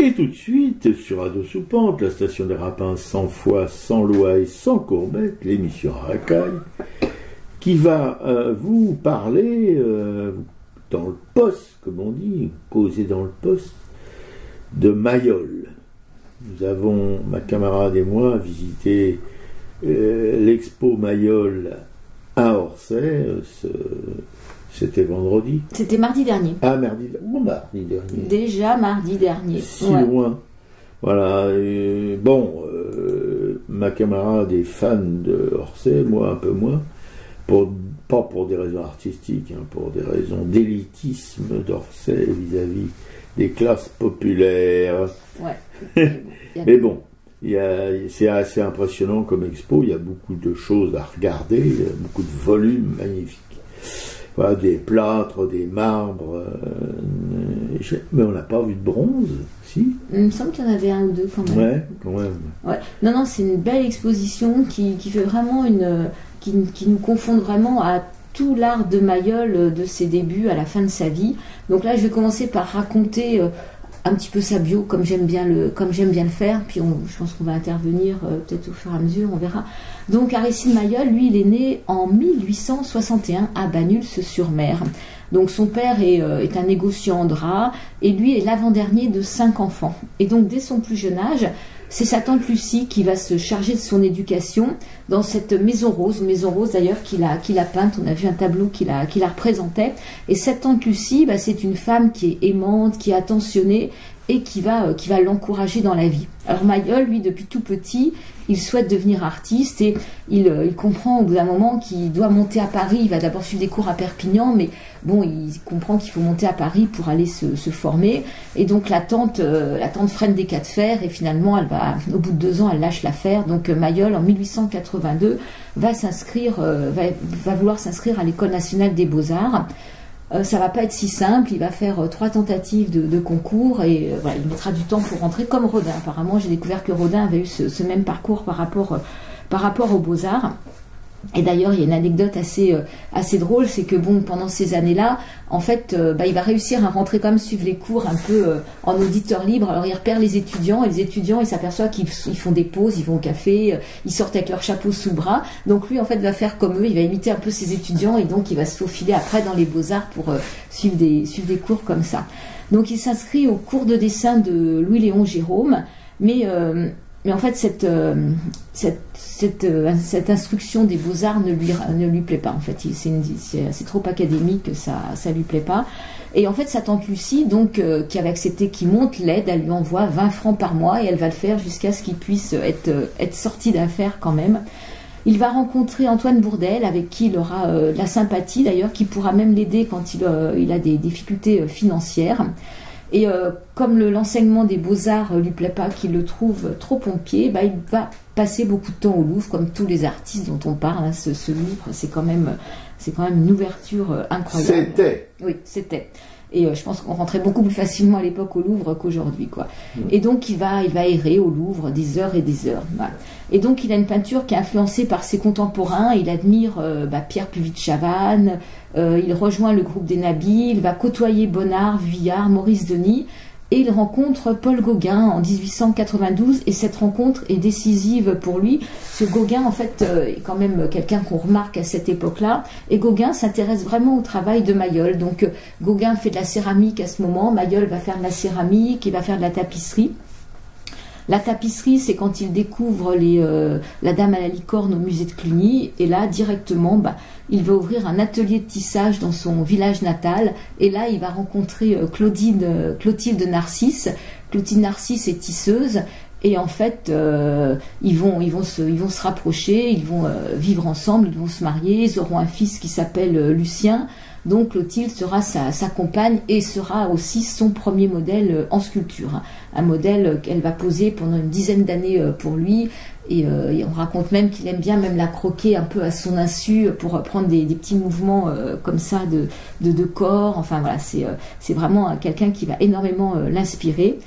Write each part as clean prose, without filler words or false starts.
Et tout de suite, sur Radio Soupente, la station des Rapins, sans foi, sans loi et sans courbette, l'émission Racaille, qui va vous parler dans le poste, comme on dit, causer dans le poste, de Mayol. Nous avons, ma camarade et moi, visité l'expo Mayol à Orsay, c'était vendredi. C'était mardi dernier. Ah, mardi dernier. Déjà mardi dernier. Si loin. Voilà. Ma camarade est fan de Orsay, moi un peu moins. Pas pour des raisons artistiques, pour des raisons d'élitisme d'Orsay vis-à-vis des classes populaires. Ouais. Mais bon, c'est assez impressionnant comme expo. Il y a beaucoup de choses à regarder, il y a beaucoup de volumes magnifiques. Voilà, des plâtres, des marbres, mais on n'a pas vu de bronze, si. Il me semble qu'il y en avait un ou deux quand même. Ouais, quand même. Ouais. Non, c'est une belle exposition qui fait vraiment qui nous confronte vraiment à tout l'art de Mayol de ses débuts à la fin de sa vie. Donc là, je vais commencer par raconter un petit peu sa bio, comme j'aime bien le faire, puis je pense qu'on va intervenir peut-être au fur et à mesure, on verra. Donc Aristide Mayol, lui, il est né en 1861 à Banyuls-sur-Mer. Donc son père est un négociant en drap, et lui est l'avant-dernier de 5 enfants. Et donc dès son plus jeune âge, c'est sa tante Lucie qui va se charger de son éducation dans cette maison rose d'ailleurs qu'il a peinte. On a vu un tableau qui la représentait. Et cette tante Lucie, c'est une femme qui est aimante, qui est attentionnée et qui va l'encourager dans la vie. Alors Mayol, lui, depuis tout petit, il souhaite devenir artiste et il comprend au bout d'un moment qu'il doit monter à Paris. Il va d'abord suivre des cours à Perpignan, mais bon, il comprend qu'il faut monter à Paris pour aller se former. Et donc la tante freine des cas de fer et finalement, au bout de 2 ans, elle lâche l'affaire. Donc Mayol, en 1882, va vouloir s'inscrire à l'École nationale des beaux-arts. Ça va pas être si simple, il va faire 3 tentatives de concours et il mettra du temps pour rentrer comme Rodin. Apparemment, j'ai découvert que Rodin avait eu ce même parcours par rapport aux Beaux-Arts. Et d'ailleurs, il y a une anecdote assez drôle, c'est que pendant ces années-là, en fait, il va réussir à rentrer quand même, suivre les cours un peu en auditeur libre. Alors il repère les étudiants, et les étudiants, il s'aperçoit qu'ils font des pauses, ils vont au café, ils sortent avec leur chapeau sous le bras. Donc lui, en fait, va faire comme eux, il va imiter un peu ses étudiants, et donc il va se faufiler après dans les Beaux-Arts pour suivre des cours comme ça. Donc il s'inscrit au cours de dessin de Louis-Léon Gérôme, mais en fait, cette instruction des beaux-arts ne lui plaît pas. En fait, c'est trop académique, ça lui plaît pas. Et en fait, sa tante Lucie, donc, qui avait accepté qu'il monte, l'aide, elle lui envoie 20 francs par mois et elle va le faire jusqu'à ce qu'il puisse être sorti d'affaires quand même. Il va rencontrer Antoine Bourdelle, avec qui il aura de la sympathie d'ailleurs, qui pourra même l'aider quand il a des difficultés financières. Et comme l'enseignement des beaux-arts lui plaît pas, qu'il le trouve trop pompier, il va passer beaucoup de temps au Louvre, comme tous les artistes dont on parle. Ce Louvre, c'est quand même une ouverture incroyable. C'était. Oui, c'était. Et je pense qu'on rentrait beaucoup plus facilement à l'époque au Louvre qu'aujourd'hui, quoi. Et donc il va errer au Louvre des heures et des heures. Voilà. Et donc il a une peinture qui est influencée par ses contemporains. Il admire Pierre Puvis de Chavannes. Il rejoint le groupe des Nabis. Il va côtoyer Bonnard, Vuillard, Maurice Denis. Et il rencontre Paul Gauguin en 1892, et cette rencontre est décisive pour lui. Ce Gauguin, en fait, est quand même quelqu'un qu'on remarque à cette époque-là. Et Gauguin s'intéresse vraiment au travail de Mayol. Donc Gauguin fait de la céramique à ce moment, Mayol va faire de la céramique, il va faire de la tapisserie. La tapisserie, c'est quand il découvre la Dame à la licorne au musée de Cluny, et là, directement, il va ouvrir un atelier de tissage dans son village natal, et là, il va rencontrer Clotilde Narcisse. Clotilde Narcisse est tisseuse, et en fait, ils vont se rapprocher, ils vont vivre ensemble, ils vont se marier, ils auront un fils qui s'appelle Lucien. Donc Clotilde sera sa compagne et sera aussi son premier modèle en sculpture. Un modèle qu'elle va poser pendant une dizaine d'années pour lui. Et on raconte même qu'il aime bien même la croquer un peu à son insu pour prendre des petits mouvements comme ça de corps. Enfin voilà, c'est vraiment quelqu'un qui va énormément l'inspirer.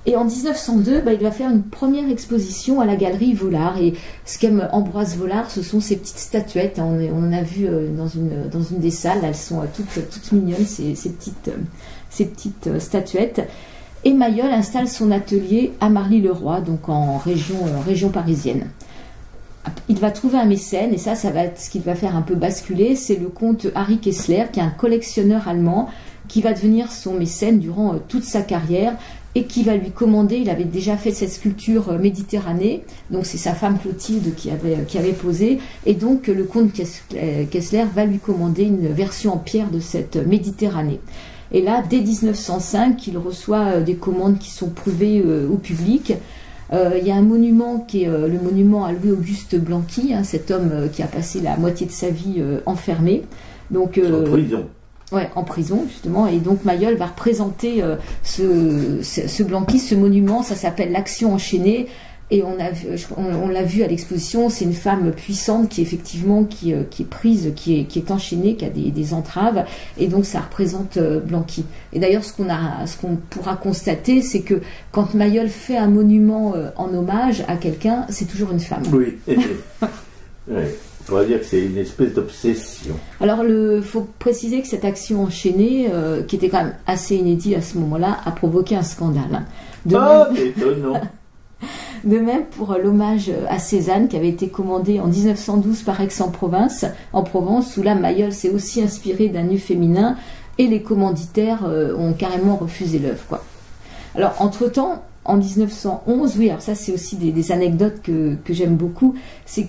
Et en 1902, il va faire une première exposition à la galerie Vollard. Et ce qu'aime Ambroise Vollard, ce sont ces petites statuettes. On en a vu dans une des salles, elles sont toutes mignonnes, ces petites statuettes. Et Mayol installe son atelier à Marly-le-Roi, donc en région parisienne. Il va trouver un mécène, et ça va être ce qui va faire un peu basculer, c'est le comte Harry Kessler, qui est un collectionneur allemand, qui va devenir son mécène durant toute sa carrière, et qui va lui commander, il avait déjà fait cette sculpture Méditerranée, donc c'est sa femme Clotilde qui avait posé, et donc le comte Kessler va lui commander une version en pierre de cette Méditerranée. Et là, dès 1905, il reçoit des commandes qui sont prouvées au public. Il y a un monument qui est le monument à Louis-Auguste Blanqui, cet homme qui a passé la moitié de sa vie enfermé. Donc, en prison. Ouais, en prison, justement. Et donc Mayol va représenter ce Blanqui, ce monument, ça s'appelle l'Action enchaînée. Et on l'a vu à l'exposition, c'est une femme puissante qui effectivement qui est prise, qui est enchaînée, qui a des entraves, et donc ça représente Blanqui. Et d'ailleurs, ce qu'on pourra constater, c'est que quand Mayol fait un monument en hommage à quelqu'un, c'est toujours une femme. Oui. Oui. On pourrait dire que c'est une espèce d'obsession. Alors, faut préciser que cette action enchaînée, qui était quand même assez inédite à ce moment-là, a provoqué un scandale. C'est étonnant. De même pour l'hommage à Cézanne qui avait été commandé en 1912 par Aix-en-Provence, où là Mayol s'est aussi inspiré d'un nu féminin et les commanditaires ont carrément refusé l'œuvre, quoi. Alors entre-temps, en 1911, oui, alors ça c'est aussi des anecdotes que j'aime beaucoup, c'est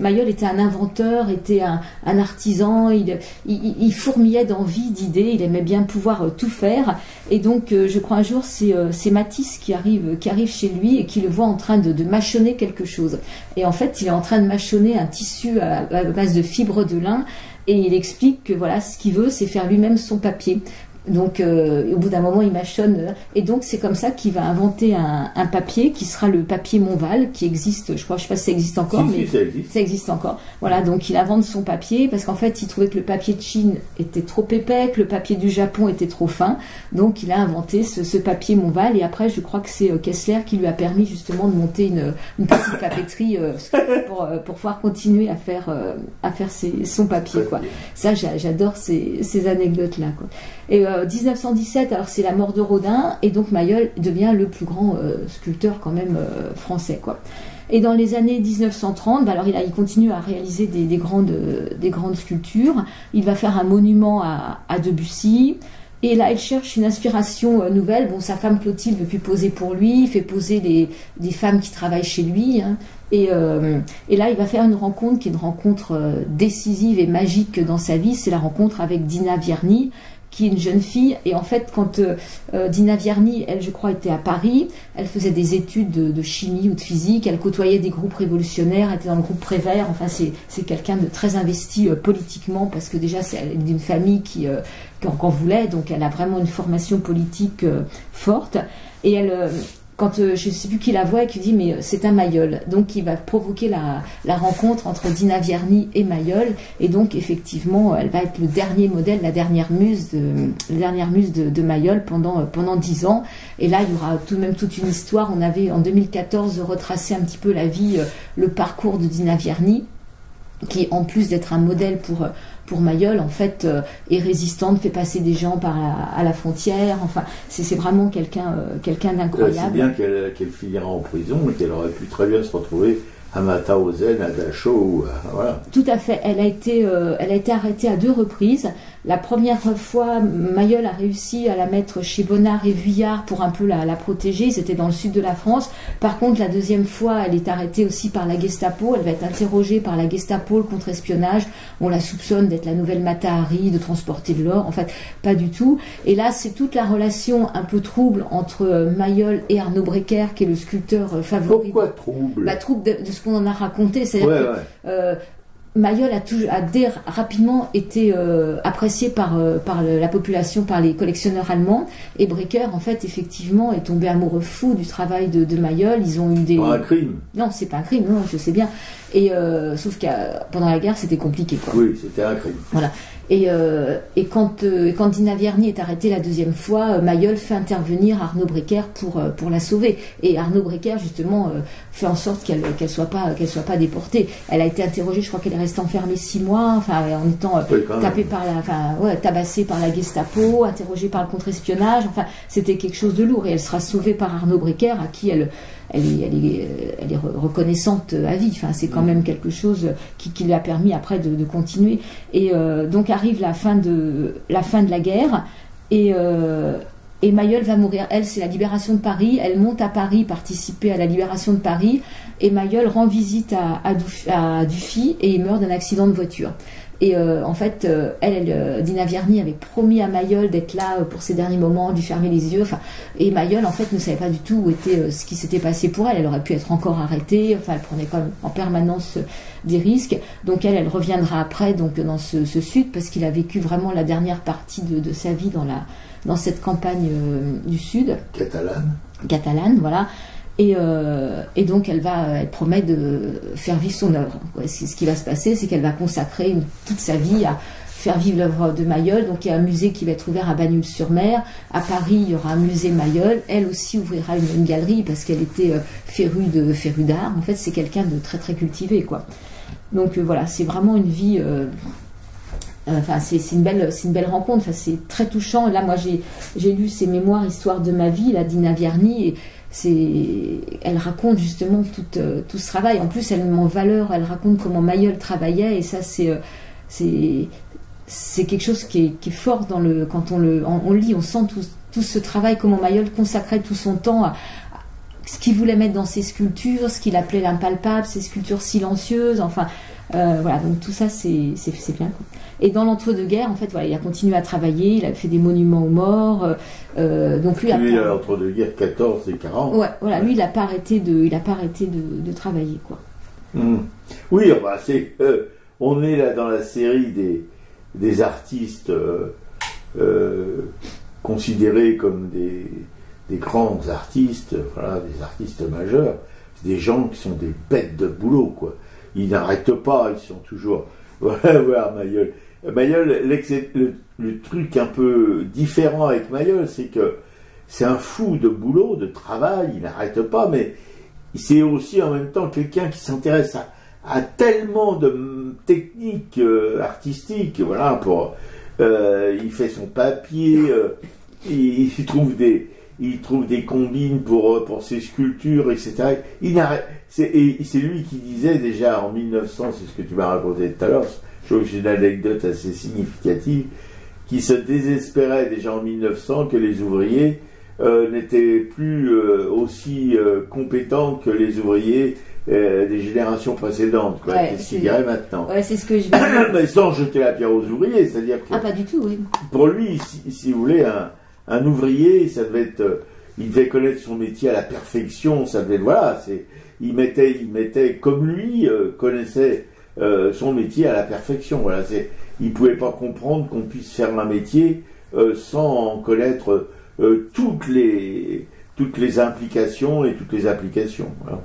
Mayol était un inventeur, était un artisan, il fourmillait d'envie, d'idées, il aimait bien pouvoir tout faire, et donc je crois un jour c'est Matisse qui arrive chez lui et qui le voit en train de mâchonner quelque chose. Et en fait il est en train de mâchonner un tissu à base de fibres de lin, et il explique que voilà, ce qu'il veut c'est faire lui-même son papier. Donc au bout d'un moment il mâchonne, et donc c'est comme ça qu'il va inventer un papier qui sera le papier Montval, qui existe, je sais pas si ça existe encore, mais ça existe encore. Voilà, donc il invente son papier parce qu'en fait il trouvait que le papier de Chine était trop épais, que le papier du Japon était trop fin, donc il a inventé ce papier Montval, et après je crois que c'est Kessler qui lui a permis justement de monter une petite papeterie pour pouvoir continuer à faire son papier, quoi. Ça j'adore ces anecdotes là, quoi. Et 1917, alors c'est la mort de Rodin, et donc Mayol devient le plus grand sculpteur quand même français, quoi. Et dans les années 1930, alors il continue à réaliser des grandes sculptures. Il va faire un monument à Debussy. Et là, il cherche une inspiration nouvelle. Bon, sa femme Clotilde veut plus poser pour lui, il fait poser des femmes qui travaillent chez lui, hein. Et là, il va faire une rencontre qui est une rencontre décisive et magique dans sa vie. C'est la rencontre avec Dina Vierny, qui est une jeune fille. Et en fait, quand Dina Vierny, elle, je crois, était à Paris, elle faisait des études de chimie ou de physique, elle côtoyait des groupes révolutionnaires, elle était dans le groupe Prévert. Enfin, c'est quelqu'un de très investi politiquement, parce que déjà, elle est d'une famille qui en voulait, donc elle a vraiment une formation politique forte. Et elle... quand je ne sais plus qui la voit et qui dit mais c'est un Mayol, donc il va provoquer la rencontre entre Dina Vierny et Mayol, et donc effectivement elle va être le dernier modèle, la dernière muse de Mayol pendant 10 ans. Et là il y aura tout de même toute une histoire. On avait en 2014 retracé un petit peu la vie, le parcours de Dina Vierny, qui en plus d'être un modèle pour Mayol, en fait, est résistante, fait passer des gens à la frontière. Enfin, c'est vraiment quelqu'un d'incroyable. C'est bien qu'elle finira en prison, mais qu'elle aurait pu très bien se retrouver à Mauthausen, à Dachau, voilà. Tout à fait. Elle a été arrêtée à 2 reprises. La première fois, Mayol a réussi à la mettre chez Bonnard et Vuillard pour un peu la protéger. Ils étaient dans le sud de la France. Par contre, la deuxième fois, elle est arrêtée aussi par la Gestapo. Elle va être interrogée par la Gestapo, le contre-espionnage. On la soupçonne d'être la nouvelle Mata Hari, de transporter de l'or. En fait, pas du tout. Et là, c'est toute la relation un peu trouble entre Mayol et Arnaud Breker, qui est le sculpteur favori. Pourquoi trouble? Trouble de ce qu'on en a raconté. C'est-à-dire que Mayol a rapidement été apprécié par la population, par les collectionneurs allemands, et Breker, en fait, effectivement, est tombé amoureux fou du travail de Mayol. Ils ont eu des... Pas un crime. Non, c'est pas un crime, non, je sais bien. Et sauf que pendant la guerre, c'était compliqué, quoi. Oui, c'était un crime. Voilà. Et quand Dina Vierny est arrêtée la deuxième fois, Mayol fait intervenir Arnaud Breker pour la sauver. Et Arnaud Breker, justement, fait en sorte qu'elle soit pas déportée. Elle a été interrogée, je crois qu'elle est restée enfermée 6 mois, enfin, en étant tabassée par la Gestapo, interrogée par le contre-espionnage. Enfin, c'était quelque chose de lourd. Et elle sera sauvée par Arnaud Breker, à qui elle est reconnaissante à vie. Enfin, c'est quand même quelque chose qui lui a permis après de continuer. Et donc arrive la fin de la guerre, et Mayol va mourir. Elle, c'est la libération de Paris. Elle monte à Paris participer à la libération de Paris, et Mayol rend visite à Dufy, et il meurt d'un accident de voiture. Et en fait, Dina Vierny avait promis à Mayol d'être là pour ses derniers moments, de lui fermer les yeux. Enfin, et Mayol, en fait, ne savait pas du tout où était ce qui s'était passé pour elle. Elle aurait pu être encore arrêtée. Enfin, elle prenait quand même en permanence des risques. Donc elle reviendra après, donc dans ce sud, parce qu'il a vécu vraiment la dernière partie de sa vie dans cette campagne du sud. Catalane, voilà. Et donc elle promet de faire vivre son œuvre. Ce qui va se passer, c'est qu'elle va consacrer toute sa vie à faire vivre l'œuvre de Mayol. Donc il y a un musée qui va être ouvert à Bagnols-sur-Mer. À Paris, il y aura un musée Mayol. Elle aussi ouvrira une galerie, parce qu'elle était férue d'art. En fait, c'est quelqu'un de très très cultivé, quoi. Donc voilà, c'est vraiment une vie. Enfin, c'est une belle rencontre. Enfin, c'est très touchant. Là, moi, j'ai lu ses mémoires, Histoire de ma vie, la Dina Vierny, et elle raconte justement tout ce travail. En plus, elle met en valeur, elle raconte comment Mayol travaillait, et ça, c'est quelque chose qui est fort quand on lit, on sent tout ce travail, comment Mayol consacrait tout son temps à ce qu'il voulait mettre dans ses sculptures, ce qu'il appelait l'impalpable, ses sculptures silencieuses, enfin, voilà, donc tout ça, c'est bien, quoi. Et dans l'entre-deux-guerres, en fait, voilà, il a continué à travailler, il a fait des monuments aux morts. Donc lui, l'entre-deux-guerres 14 et 40. Ouais, voilà, lui, il n'a pas arrêté de travailler, quoi. Oui, bah, on est là dans la série des artistes considérés comme des grands artistes, voilà, des artistes majeurs. C'est des gens qui sont des bêtes de boulot, quoi. Ils n'arrêtent pas, ils sont toujours. Voilà, Mayol. Mayol, le truc un peu différent avec Mayol, c'est que c'est un fou de boulot, de travail, il n'arrête pas, mais c'est aussi en même temps quelqu'un qui s'intéresse à tellement de techniques artistiques, voilà, il fait son papier, il trouve des combines pour ses sculptures, etc. C'est lui qui disait déjà en 1900, c'est ce que tu m'as raconté tout à l'heure, je trouve que c'est une anecdote assez significative, qui se désespérait déjà en 1900 que les ouvriers n'étaient plus aussi compétents que les ouvriers des générations précédentes. Ouais, qu'est-ce qu'il dirait maintenant? Ouais, c'est ce que je veux. Mais sans jeter la pierre aux ouvriers, c'est-à-dire que... Ah, pas du tout, oui. Pour lui, si vous voulez, un ouvrier, ça devait être... il devait connaître son métier à la perfection, ça devait... Voilà, il mettait comme lui connaissait son métier à la perfection. Voilà, il ne pouvait pas comprendre qu'on puisse faire un métier sans connaître toutes les implications et toutes les applications. Voilà.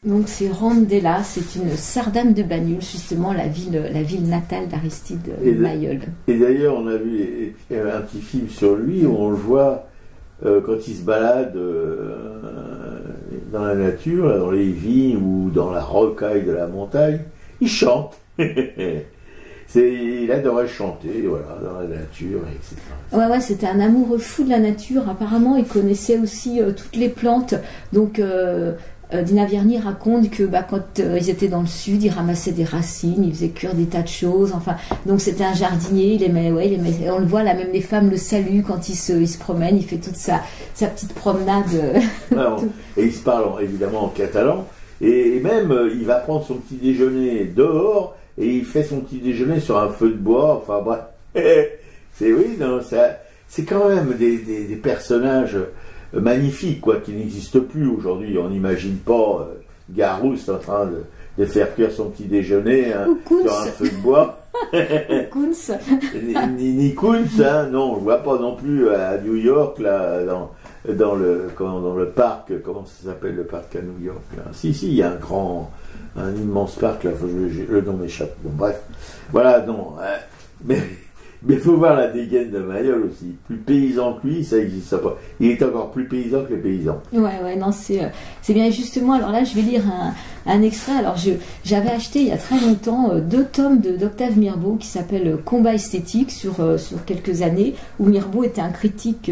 Donc c'est Rondella, c'est une Sardane de Bagnul, justement la ville natale d'Aristide Mailleul. Et d'ailleurs, on a vu un petit film sur lui où on le voit quand il se balade dans la nature, là, dans les vignes ou dans la rocaille de la montagne, il chante. Il adorait chanter, voilà, dans la nature, etc. Ouais, c'était un amoureux fou de la nature. Apparemment, il connaissait aussi toutes les plantes. Donc, Dina Vierny raconte que quand ils étaient dans le sud, ils ramassaient des racines, ils faisaient cuire des tas de choses. Enfin, donc c'était un jardinier. Il aimait, on le voit là, même les femmes le saluent quand il se promène. Il fait toute sa petite promenade. Et il se parle évidemment en catalan. Et même, il va prendre son petit déjeuner dehors. Et il fait son petit déjeuner sur un feu de bois. Enfin bref, c'est quand même des personnages magnifiques, quoi, qui n'existent plus aujourd'hui. On n'imagine pas Garouste en train de faire cuire son petit déjeuner sur un feu de bois. Kunz. Ni Kunz, hein, non, on ne voit pas non plus à New York, là, dans le parc, comment ça s'appelle le parc à New York là. Si, il y a un immense parc, là, le nom m'échappe. Bon, bref, voilà, non. Mais il faut voir la dégaine de Mailleul aussi. Plus paysan que lui, ça n'existe pas. Il est encore plus paysan que les paysans. Ouais, non, c'est bien. Justement, alors là, je vais lire un extrait. Alors, j'avais acheté il y a très longtemps 2 tomes d'Octave Mirbeau qui s'appellent Combat esthétique sur quelques années, où Mirbeau était un critique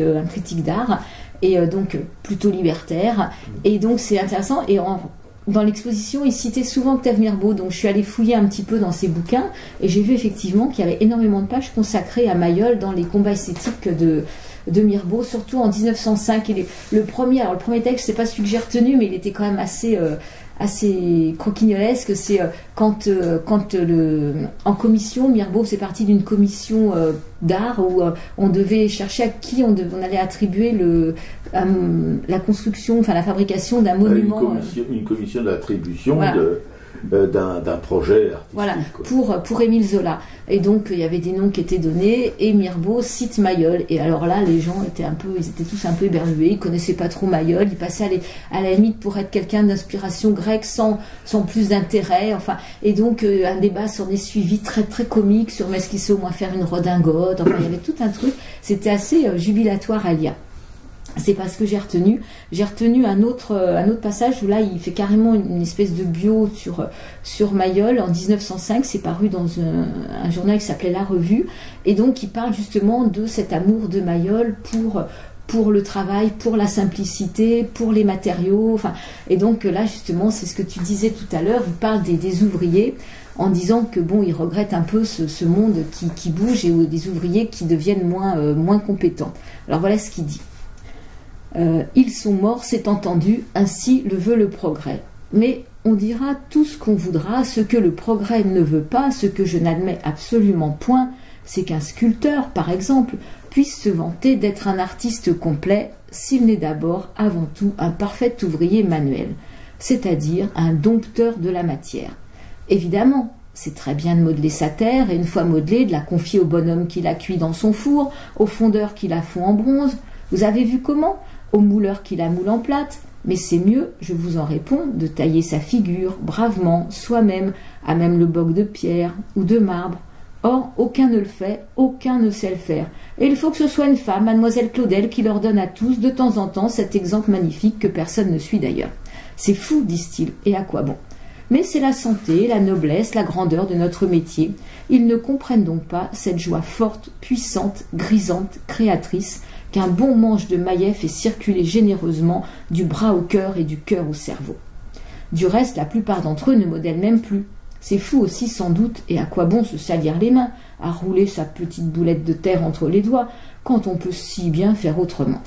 d'art, et donc plutôt libertaire. Et donc, c'est intéressant. Et dans l'exposition, il citait souvent Octave Mirbeau, donc je suis allée fouiller un petit peu dans ses bouquins et j'ai vu effectivement qu'il y avait énormément de pages consacrées à Mailleul dans les combats esthétiques de Mirbeau, surtout en 1905. Et le premier texte, c'est pas celui que j'ai retenu, mais il était quand même assez croquignolesque. C'est quand en commission, Mirbeau faisait partie d'une commission d'art où on devait chercher à qui on allait attribuer la construction, enfin la fabrication d'un monument. Une commission d'attribution, voilà, d'un projet artistique. Voilà, pour Émile Zola. Et donc il y avait des noms qui étaient donnés et Mirbeau cite Mailleul. Et alors là, les gens étaient tous un peu éberlués, ils connaissaient pas trop Mailleul, ils passaient à la limite pour être quelqu'un d'inspiration grecque sans plus d'intérêt. Enfin, et donc un débat s'en est suivi très très comique sur est-ce qu'il sait au moins faire une redingote. Enfin, il y avait tout un truc. C'était assez jubilatoire à lire. C'est parce que j'ai retenu un autre passage où là il fait carrément une espèce de bio sur Mailleul. En 1905, c'est paru dans un journal qui s'appelait La Revue, et donc il parle justement de cet amour de Mailleul pour le travail, pour la simplicité, pour les matériaux. Enfin, et donc là, justement, c'est ce que tu disais tout à l'heure, il parle des ouvriers en disant que bon, il regrette un peu ce monde qui bouge et des ouvriers qui deviennent moins compétents. Alors voilà ce qu'il dit. Ils sont morts, c'est entendu, ainsi le veut le progrès. Mais on dira tout ce qu'on voudra, ce que le progrès ne veut pas, ce que je n'admets absolument point, c'est qu'un sculpteur, par exemple, puisse se vanter d'être un artiste complet s'il n'est d'abord, avant tout, un parfait ouvrier manuel, c'est-à-dire un dompteur de la matière. Évidemment, c'est très bien de modeler sa terre, et une fois modelée, de la confier au bonhomme qui la cuit dans son four, au fondeur qui la fond en bronze. Vous avez vu comment? Au mouleur qui la moule en plate. Mais c'est mieux, je vous en réponds, de tailler sa figure bravement, soi-même, à même le boc de pierre ou de marbre. Or, aucun ne le fait, aucun ne sait le faire. Et il faut que ce soit une femme, mademoiselle Claudel, qui leur donne à tous, de temps en temps, cet exemple magnifique que personne ne suit d'ailleurs. C'est fou, disent-ils, et à quoi bon? Mais c'est la santé, la noblesse, la grandeur de notre métier. Ils ne comprennent donc pas cette joie forte, puissante, grisante, créatrice, qu'un bon manche de maillet fait circuler généreusement du bras au cœur et du cœur au cerveau. Du reste, la plupart d'entre eux ne modèlent même plus. C'est fou aussi sans doute, et à quoi bon se salir les mains, à rouler sa petite boulette de terre entre les doigts, quand on peut si bien faire autrement.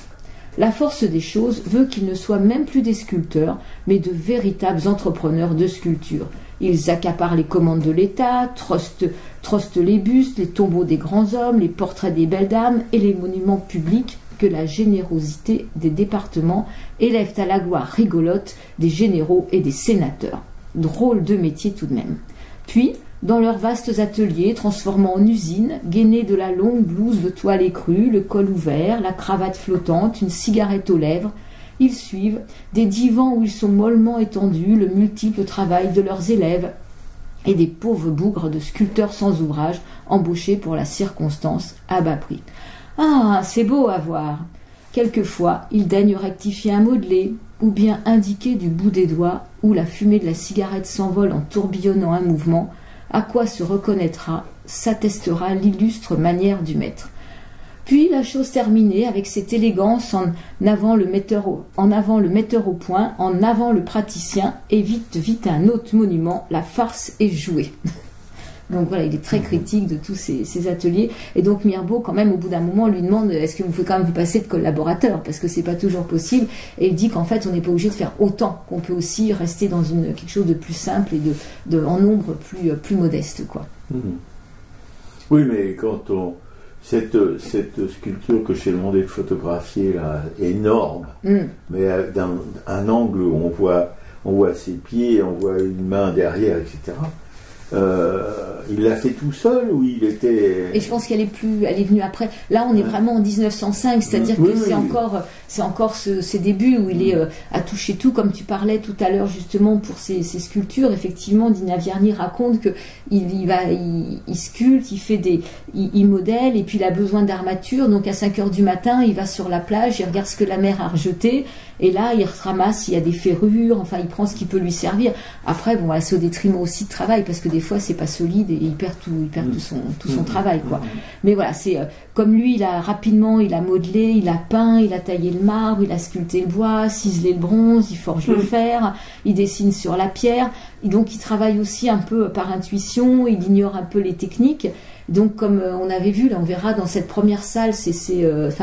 La force des choses veut qu'ils ne soient même plus des sculpteurs, mais de véritables entrepreneurs de sculpture. Ils accaparent les commandes de l'État, trustent les bustes, les tombeaux des grands hommes, les portraits des belles dames et les monuments publics que la générosité des départements élève à la gloire rigolote des généraux et des sénateurs. Drôle de métier tout de même. Puis, dans leurs vastes ateliers, transformant en usines, gainés de la longue blouse de toile écrue, le col ouvert, la cravate flottante, une cigarette aux lèvres, ils suivent, des divans où ils sont mollement étendus, le multiple travail de leurs élèves et des pauvres bougres de sculpteurs sans ouvrage, embauchés pour la circonstance à bas prix. Ah, c'est beau à voir. Quelquefois, ils daignent rectifier un modelé, ou bien indiquer du bout des doigts, où la fumée de la cigarette s'envole en tourbillonnant un mouvement, à quoi se reconnaîtra, s'attestera l'illustre manière du maître. Puis, la chose terminée, avec cette élégance, en avant le metteur au point, en avant le praticien, et vite un autre monument, la farce est jouée. Donc voilà, il est très critique de tous ces ateliers. Et donc Mirbeau, quand même, au bout d'un moment, lui demande est-ce que vous pouvez quand même vous passer de collaborateur, parce que c'est pas toujours possible. Et il dit qu'en fait, on n'est pas obligé de faire autant, qu'on peut aussi rester dans quelque chose de plus simple et en nombre plus modeste, quoi. Oui, mais quand cette sculpture que j'ai demandé de photographier là, énorme, mais d'un angle où on voit ses pieds, on voit une main derrière, etc. Il l'a fait tout seul ou il était... Et je pense qu'elle est venue après. Là, on est vraiment en 1905, c'est-à-dire que c'est encore ses débuts où il est à toucher tout, comme tu parlais tout à l'heure justement pour ses sculptures. Effectivement, Dina Vierny raconte que il sculpte, il modèle, et puis il a besoin d'armature. Donc à 5 heures du matin, il va sur la plage, il regarde ce que la mer a rejeté, et là, il ramasse, il y a des ferrures, enfin, il prend ce qui peut lui servir. Après, bon, c'est au détriment aussi de travail, parce que des fois, c'est pas solide et il perd tout son travail, quoi. Mais voilà, c'est comme lui, il a modelé, il a peint, il a taillé le marbre, il a sculpté le bois, ciselé le bronze, il forge le fer, il dessine sur la pierre. Et donc, il travaille aussi un peu par intuition, il ignore un peu les techniques. Donc, comme on avait vu, là, on verra dans cette première salle,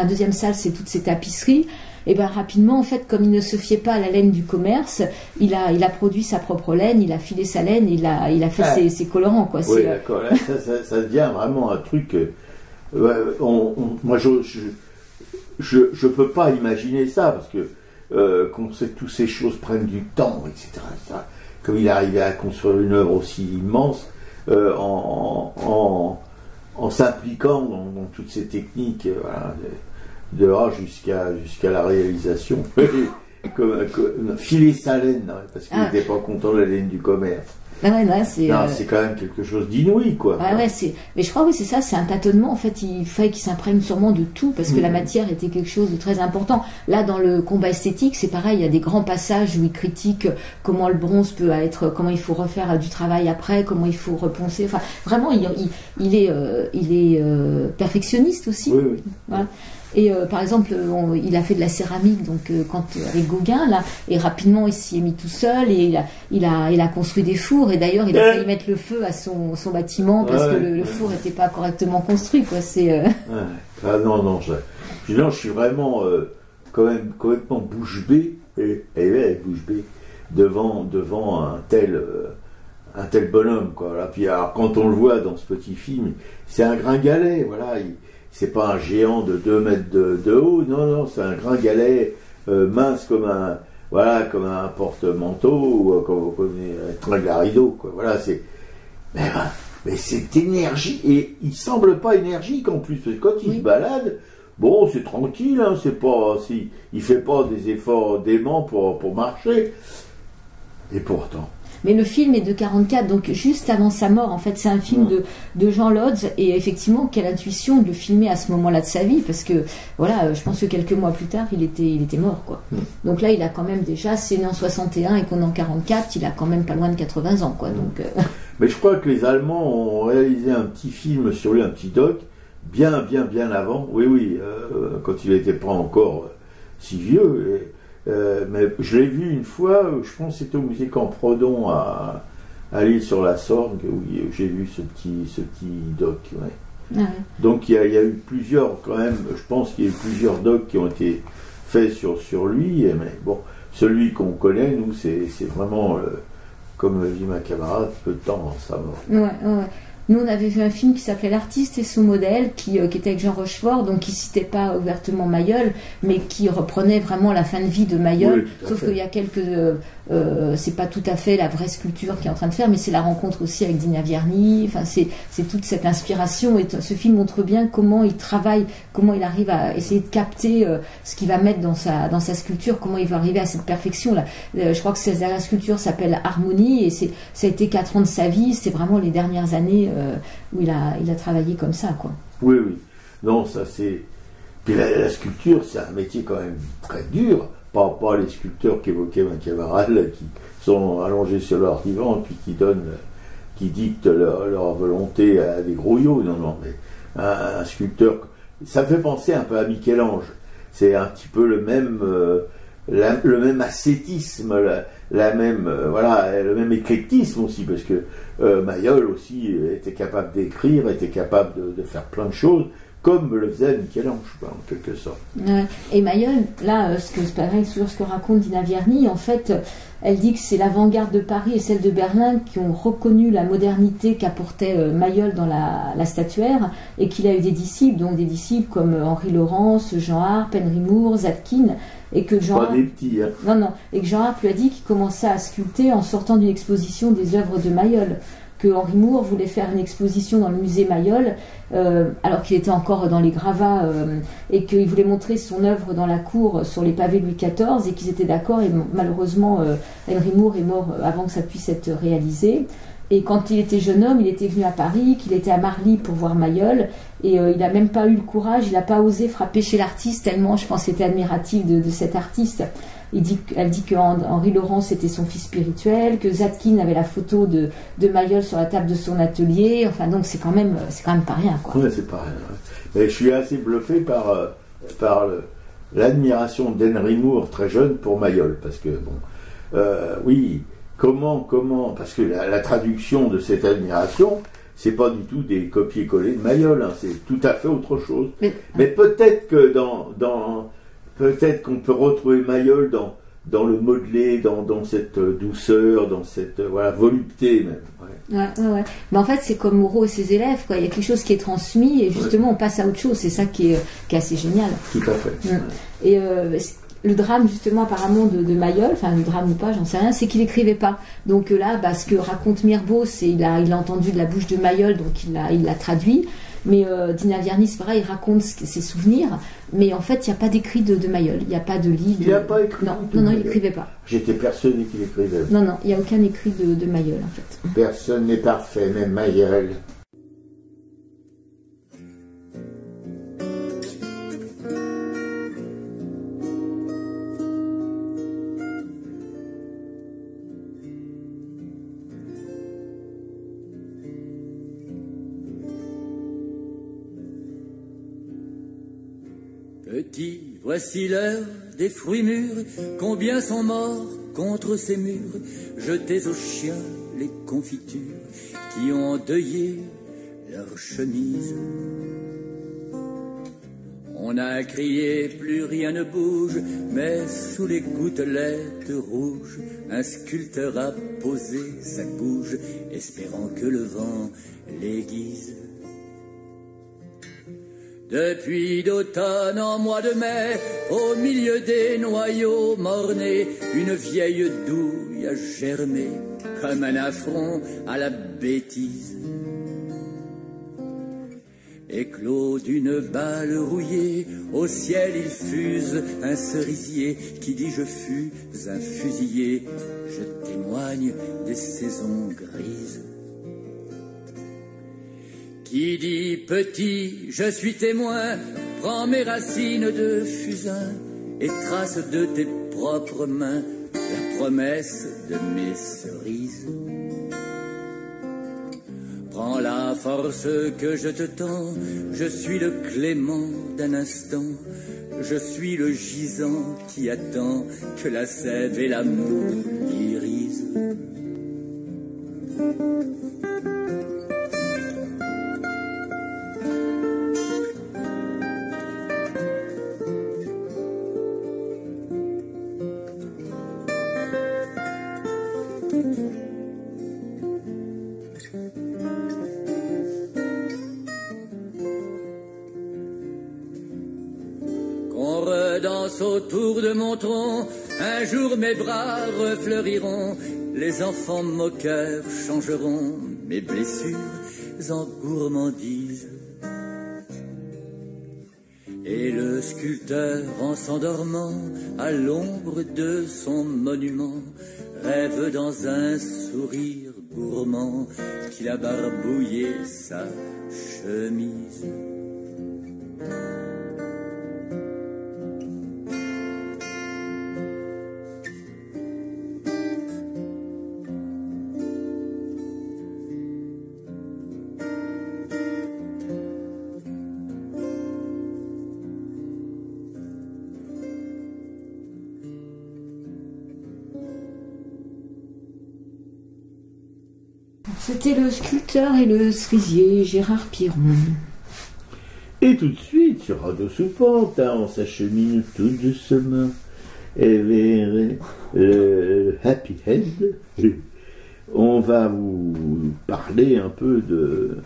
deuxième salle, c'est toutes ces tapisseries. Et bien rapidement, en fait, comme il ne se fiait pas à la laine du commerce, il a produit sa propre laine, il a filé sa laine, il a fait ses colorants, quoi. Oui, d'accord. Là, ça devient vraiment un truc. Moi, je peux pas imaginer ça, parce que quand toutes ces choses prennent du temps, etc. Comme il est arrivé à construire une œuvre aussi immense, en s'impliquant dans toutes ces techniques, voilà, de là jusqu'à la réalisation. Filer sa laine, parce qu'il n'était pas content de la laine du commerce. C'est quand même quelque chose d'inouï, quoi. Mais je crois que c'est ça, c'est un tâtonnement. En fait, il fallait qu'il s'imprègne sûrement de tout, parce que la matière était quelque chose de très important. Là, dans le combat esthétique, c'est pareil, il y a des grands passages où il critique comment le bronze peut être, comment il faut refaire du travail après, comment il faut reponcer. Enfin, vraiment, il est perfectionniste aussi. Oui. Voilà. Et par exemple, il a fait de la céramique, donc avec Gauguin là, et rapidement il s'y est mis tout seul et il a construit des fours. Et d'ailleurs, il a failli mettre le feu à son bâtiment parce que le four n'était pas correctement construit, quoi. Ah non, non, je suis vraiment quand même complètement bouche bée bouche bée devant un tel bonhomme, quoi. Là, puis alors, quand on le voit dans ce petit film, c'est un gringalet, voilà. C'est pas un géant de 2 mètres de haut, non, c'est un gringalet mince comme un porte-manteau ou comme un tringle à rideau, quoi. Voilà, mais cette énergie, et il semble pas énergique en plus, parce que quand il se balade, bon, c'est tranquille, hein, il fait pas des efforts déments pour marcher, et pourtant. Mais le film est de 44, donc juste avant sa mort. En fait, c'est un film de Jean Lodz, et effectivement, quelle intuition de le filmer à ce moment-là de sa vie, parce que voilà, je pense que quelques mois plus tard, il était mort, quoi. Donc là, il a quand même déjà, c'est né en 61 et qu'on est en 44, il a quand même pas loin de 80 ans, quoi. Donc. Mais je crois que les Allemands ont réalisé un petit film sur lui, un petit doc, bien avant. Oui, quand il n'était pas encore si vieux. Mais je l'ai vu une fois, je pense que c'était au musée Campredon à l'île sur la Sorgue, où j'ai vu ce petit doc. Ouais. Donc il y a eu plusieurs, quand même, je pense qu'il y a eu plusieurs docs qui ont été faits sur lui, mais bon, celui qu'on connaît, nous, c'est vraiment, comme dit ma camarade, peu de temps avant sa mort. Ouais. Nous, on avait vu un film qui s'appelait L'artiste et son modèle, qui était avec Jean Rochefort, donc qui citait pas ouvertement Mayol, mais qui reprenait vraiment la fin de vie de Mayol, sauf qu'il y a quelques... c'est pas tout à fait la vraie sculpture qu'il est en train de faire, mais c'est la rencontre aussi avec Dina Vierny, enfin, c'est toute cette inspiration, et ce film montre bien comment il travaille, comment il arrive à essayer de capter ce qu'il va mettre dans sa sculpture, comment il va arriver à cette perfection là. Je crois que la sculpture s'appelle Harmonie, et ça a été 4 ans de sa vie, c'est vraiment les dernières années où il a travaillé comme ça, quoi. Oui. Non, ça c'est... Puis la sculpture, c'est un métier quand même très dur, pas les sculpteurs qu'évoquait ma camarade, qui sont allongés sur leur divan et puis qui dictent leur volonté à des grouillots. Non, mais un sculpteur, ça me fait penser un peu à Michel-Ange. C'est un petit peu le même ascétisme, le même éclectisme aussi, parce que Mayol aussi était capable d'écrire, était capable de faire plein de choses, comme le faisait Michel-Ange, en quelque sorte. Et Mayol, là, c'est pareil sur ce que raconte Dina Vierny, en fait, elle dit que c'est l'avant-garde de Paris et celle de Berlin qui ont reconnu la modernité qu'apportait Mayol dans la statuaire, et qu'il a eu des disciples, donc des disciples comme Henri Laurence, Jean Arp, Henry Moore, Zadkine, et que Jean Pas des petits, hein. Non, et que Jean Arp lui a dit qu'il commençait à sculpter en sortant d'une exposition des œuvres de Mayol, que Henry Moore voulait faire une exposition dans le musée Mayol, alors qu'il était encore dans les gravats, et qu'il voulait montrer son œuvre dans la cour sur les pavés de Louis XIV, et qu'ils étaient d'accord, et malheureusement Henry Moore est mort avant que ça puisse être réalisé. Et quand il était jeune homme, il était venu à Paris, qu'il était à Marly pour voir Mayol, et il n'a même pas eu le courage, il n'a pas osé frapper chez l'artiste, tellement je pense c'était admiratif de cet artiste. Elle dit qu'Henri Laurence était son fils spirituel, que Zadkine avait la photo de Mayol sur la table de son atelier, enfin donc c'est quand même pas rien, quoi. Ouais, c'est pas rien. Ouais. Mais je suis assez bluffé par l'admiration d'Henry Moore très jeune pour Mayol, parce que oui, comment, parce que la traduction de cette admiration, c'est pas du tout des copier-coller de Mayol, hein, c'est tout à fait autre chose. Mais peut-être que peut-être qu'on peut retrouver Mayol dans le modelé, dans cette douceur, dans cette volupté même. Ouais. Mais en fait, c'est comme Moreau et ses élèves, quoi. Il y a quelque chose qui est transmis et justement on passe à autre chose. C'est ça qui est assez génial. Tout à fait. Et le drame justement apparemment de Mayol, enfin le drame ou pas, j'en sais rien, c'est qu'il écrivait pas. Donc là, ce que raconte Mirbeau, c'est il a entendu de la bouche de Mayol, donc il l'a traduit. Mais Dina Vierny, c'est pareil, il raconte ses souvenirs, mais en fait, il n'y a pas d'écrit de Mayol, il n'y a pas de livre. Il n'a pas écrit. Non, il n'écrivait pas. J'étais persuadé qu'il écrivait. Non, il n'y a aucun écrit de Mayol, en fait. Personne n'est parfait, même Mayol. Petit, voici l'heure des fruits mûrs, combien sont morts contre ces murs, jetés aux chiens les confitures qui ont endeuillé leurs chemises. On a crié, plus rien ne bouge, mais sous les gouttelettes rouges, un sculpteur a posé sa gouge, espérant que le vent l'aiguise. Depuis d'automne en mois de mai, au milieu des noyaux mornés, une vieille douille a germé comme un affront à la bêtise. Éclos d'une balle rouillée, au ciel il fuse un cerisier qui dit je fus un fusillé, je témoigne des saisons grises. Qui dit petit, je suis témoin, prends mes racines de fusain et trace de tes propres mains la promesse de mes cerises. Prends la force que je te tends, je suis le clément d'un instant, je suis le gisant qui attend que la sève et l'amour irisent. Qu'on redanse autour de mon tronc, un jour mes bras refleuriront, les enfants moqueurs changeront mes blessures en gourmandise. Et le sculpteur en s'endormant à l'ombre de son monument rêve dans un sourire gourmand qu'il a barbouillé sa chemise. C'était le sculpteur et le cerisier, Gérard Piron. Et tout de suite, sur Radio Soupente, on s'achemine tout doucement vers le Happy End. On va vous parler un peu de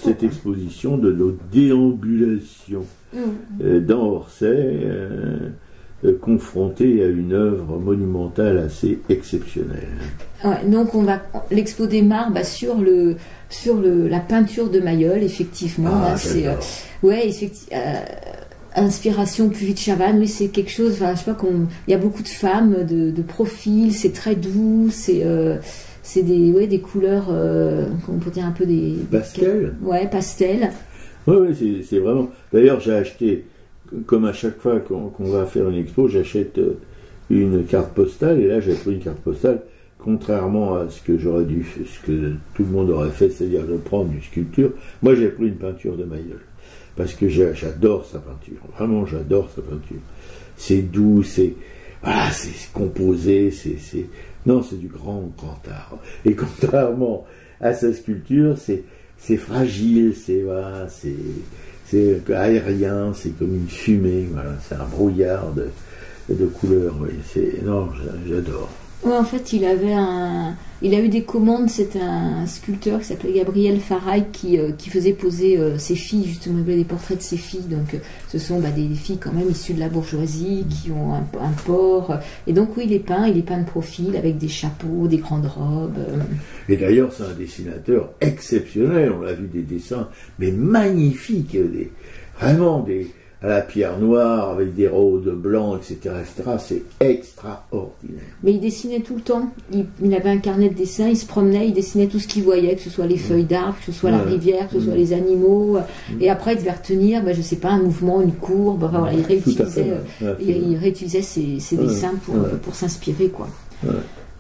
cette exposition, de nos déambulations dans Orsay, confronté à une œuvre monumentale assez exceptionnelle. Ouais, donc l'expo démarre sur la peinture de Mayol, effectivement. C'est inspiration Puvis de Chavannes, oui, c'est quelque chose. Je sais pas, il y a beaucoup de femmes de profil, c'est très doux, c'est des couleurs, on peut dire un peu des pastel. Ouais, pastel. Oui, c'est vraiment. D'ailleurs, j'ai acheté, comme à chaque fois qu'on va faire une expo, j'achète une carte postale, et là j'ai pris une carte postale, contrairement à ce que tout le monde aurait fait, c'est-à-dire de prendre une sculpture. Moi j'ai pris une peinture de Mayol, parce que j'adore sa peinture, vraiment j'adore sa peinture. C'est doux, c'est composé, c'est du grand art. Et contrairement à sa sculpture, c'est fragile, c'est aérien, c'est comme une fumée, voilà, c'est un brouillard de couleurs. Oui, j'adore. Ouais, en fait, il a eu des commandes. C'est un sculpteur qui s'appelait Gabriel Faraille qui faisait poser ses filles, justement, il voulait des portraits de ses filles. Donc, ce sont des filles quand même issues de la bourgeoisie, qui ont un port. Et donc, oui, il est peint de profil avec des chapeaux, des grandes robes. Et d'ailleurs, c'est un dessinateur exceptionnel. On a vu des dessins, mais magnifiques, à la pierre noire, avec des roses blancs, etc. C'est extraordinaire. Mais il dessinait tout le temps. Il avait un carnet de dessin, il se promenait, il dessinait tout ce qu'il voyait, que ce soit les feuilles d'arbres, que ce soit la rivière, que ce soit les animaux. Et après, il devait retenir, je sais pas, un mouvement, une courbe. Il réutilisait ses dessins pour s'inspirer, quoi. Ouais.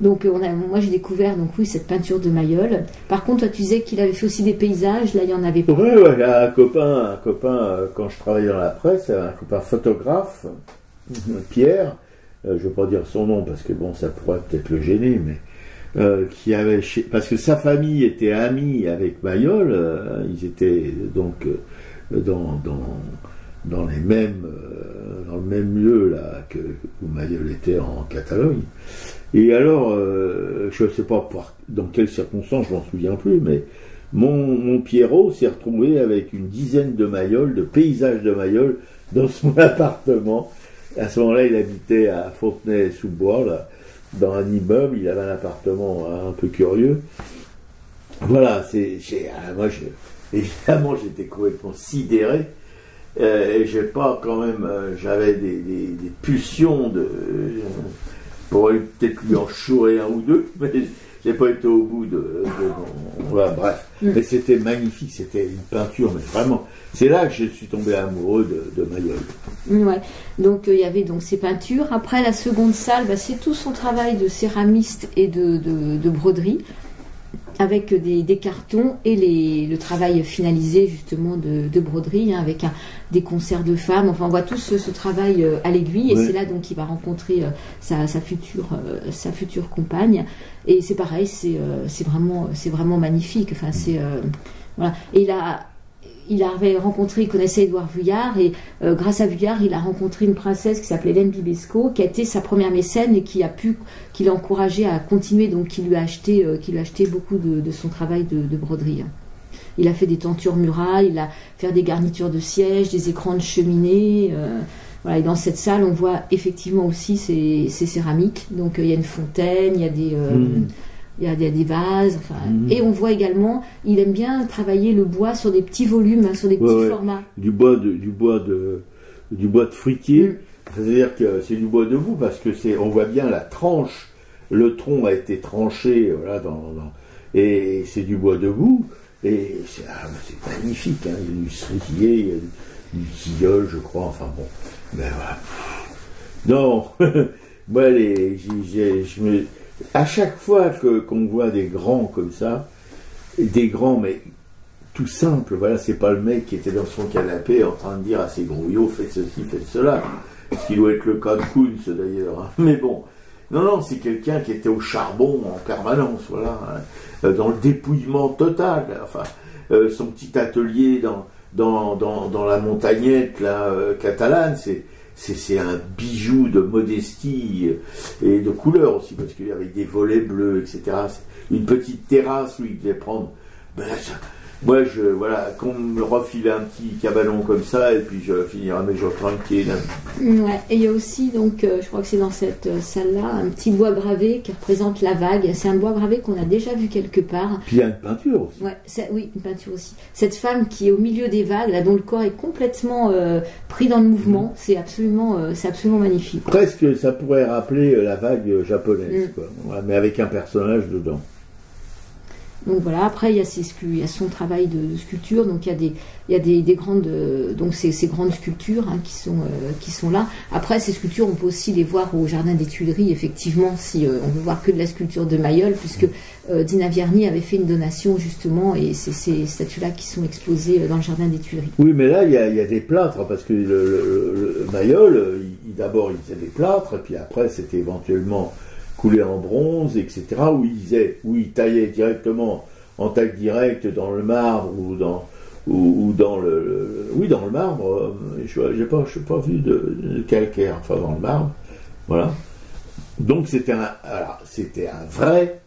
Donc moi j'ai découvert donc oui cette peinture de Mayol. Par contre toi tu disais qu'il avait fait aussi des paysages, là il y en avait pas. Ouais, un copain quand je travaillais dans la presse, un copain photographe, Pierre, je ne veux pas dire son nom parce que bon ça pourrait peut-être le gêner, mais qui avait parce que sa famille était amie avec Mayol, ils étaient donc dans les mêmes dans le même lieu là où Mayol était en Catalogne. Et alors je ne sais pas dans quelles circonstances, je m'en souviens plus, mais mon Pierrot s'est retrouvé avec une dizaine de Mayol, de paysages de Mayol dans son appartement. À ce moment-là, il habitait à Fontenay-sous-Bois, là, dans un immeuble. Il avait un appartement un peu curieux. Voilà, moi, évidemment, j'étais complètement sidéré. Et j'ai pas quand même, j'avais des pulsions pour peut-être lui en chourer un ou deux, mais j'ai pas été au bout voilà, bref. Mais c'était magnifique, c'était une peinture, mais vraiment, c'est là que je suis tombé amoureux de Mayol. Ouais. Donc il y avait donc ces peintures. Après la seconde salle, c'est tout son travail de céramiste et de broderie, avec des cartons et le travail finalisé justement de broderie, avec des concerts de femmes. Enfin, on voit tout ce travail à l'aiguille, et c'est là donc qu'il va rencontrer sa future compagne. Et c'est pareil, c'est vraiment magnifique. Enfin, voilà. Et il avait rencontré, il connaissait Édouard Vuillard, et grâce à Vuillard, il a rencontré une princesse qui s'appelait Hélène Bibesco, qui a été sa première mécène et qui l'a encouragé à continuer, donc qui lui a acheté beaucoup de son travail de broderie. Il a fait des tentures murales, il a fait des garnitures de sièges, des écrans de cheminée. Voilà, et dans cette salle, on voit effectivement aussi ces céramiques. Donc il y a une fontaine, il y a des vases, enfin, et on voit également, il aime bien travailler le bois sur des petits volumes, sur des petits formats. Du bois de fruitier, c'est-à-dire que c'est du bois debout parce que on voit bien la tranche, le tronc a été tranché, voilà, et c'est du bois debout, et c'est magnifique, hein, il y a du cerisier, il y a du tilleul, je crois, enfin bon, ben voilà. Non, moi à chaque fois qu'on voit des grands comme ça, des grands mais tout simples, voilà, c'est pas le mec qui était dans son canapé en train de dire à ses grouillots faites ceci, faites cela, ce qui doit être le cas de Kunz d'ailleurs, hein. Mais bon, non, c'est quelqu'un qui était au charbon en permanence, voilà, hein, dans le dépouillement total, enfin, son petit atelier dans la montagnette là, catalane, c'est un bijou de modestie et de couleur aussi, parce qu'il y avait des volets bleus, etc. Une petite terrasse où il devait prendre. Ben, moi, voilà, qu'on me refile un petit cabanon comme ça, et puis je finirai mes jours tranquilles. Ouais, et il y a aussi, donc, je crois que c'est dans cette salle-là, un petit bois gravé qui représente la vague. C'est un bois gravé qu'on a déjà vu quelque part. Puis il y a une peinture aussi. Ouais, oui, une peinture aussi. Cette femme qui est au milieu des vagues, là, dont le corps est complètement pris dans le mouvement, c'est absolument magnifique. Presque, ça pourrait rappeler la vague japonaise, quoi. Ouais, mais avec un personnage dedans. Donc voilà, après il y a son travail de sculpture, donc il y a des grandes, donc ces grandes sculptures, hein, qui sont là. Après ces sculptures, on peut aussi les voir au Jardin des Tuileries, effectivement, si on veut voir que de la sculpture de Mayol, puisque Dina Vierny avait fait une donation justement, et c'est ces statues-là qui sont exposées dans le Jardin des Tuileries. Oui, mais là il y a des plâtres, parce que le Mayol, d'abord il faisait des plâtres, et puis après c'était éventuellement coulé en bronze, etc., où il taillait directement en taille directe dans le marbre ou dans le marbre. J'ai pas vu de calcaire, enfin dans le marbre, voilà. Donc c'était un vrai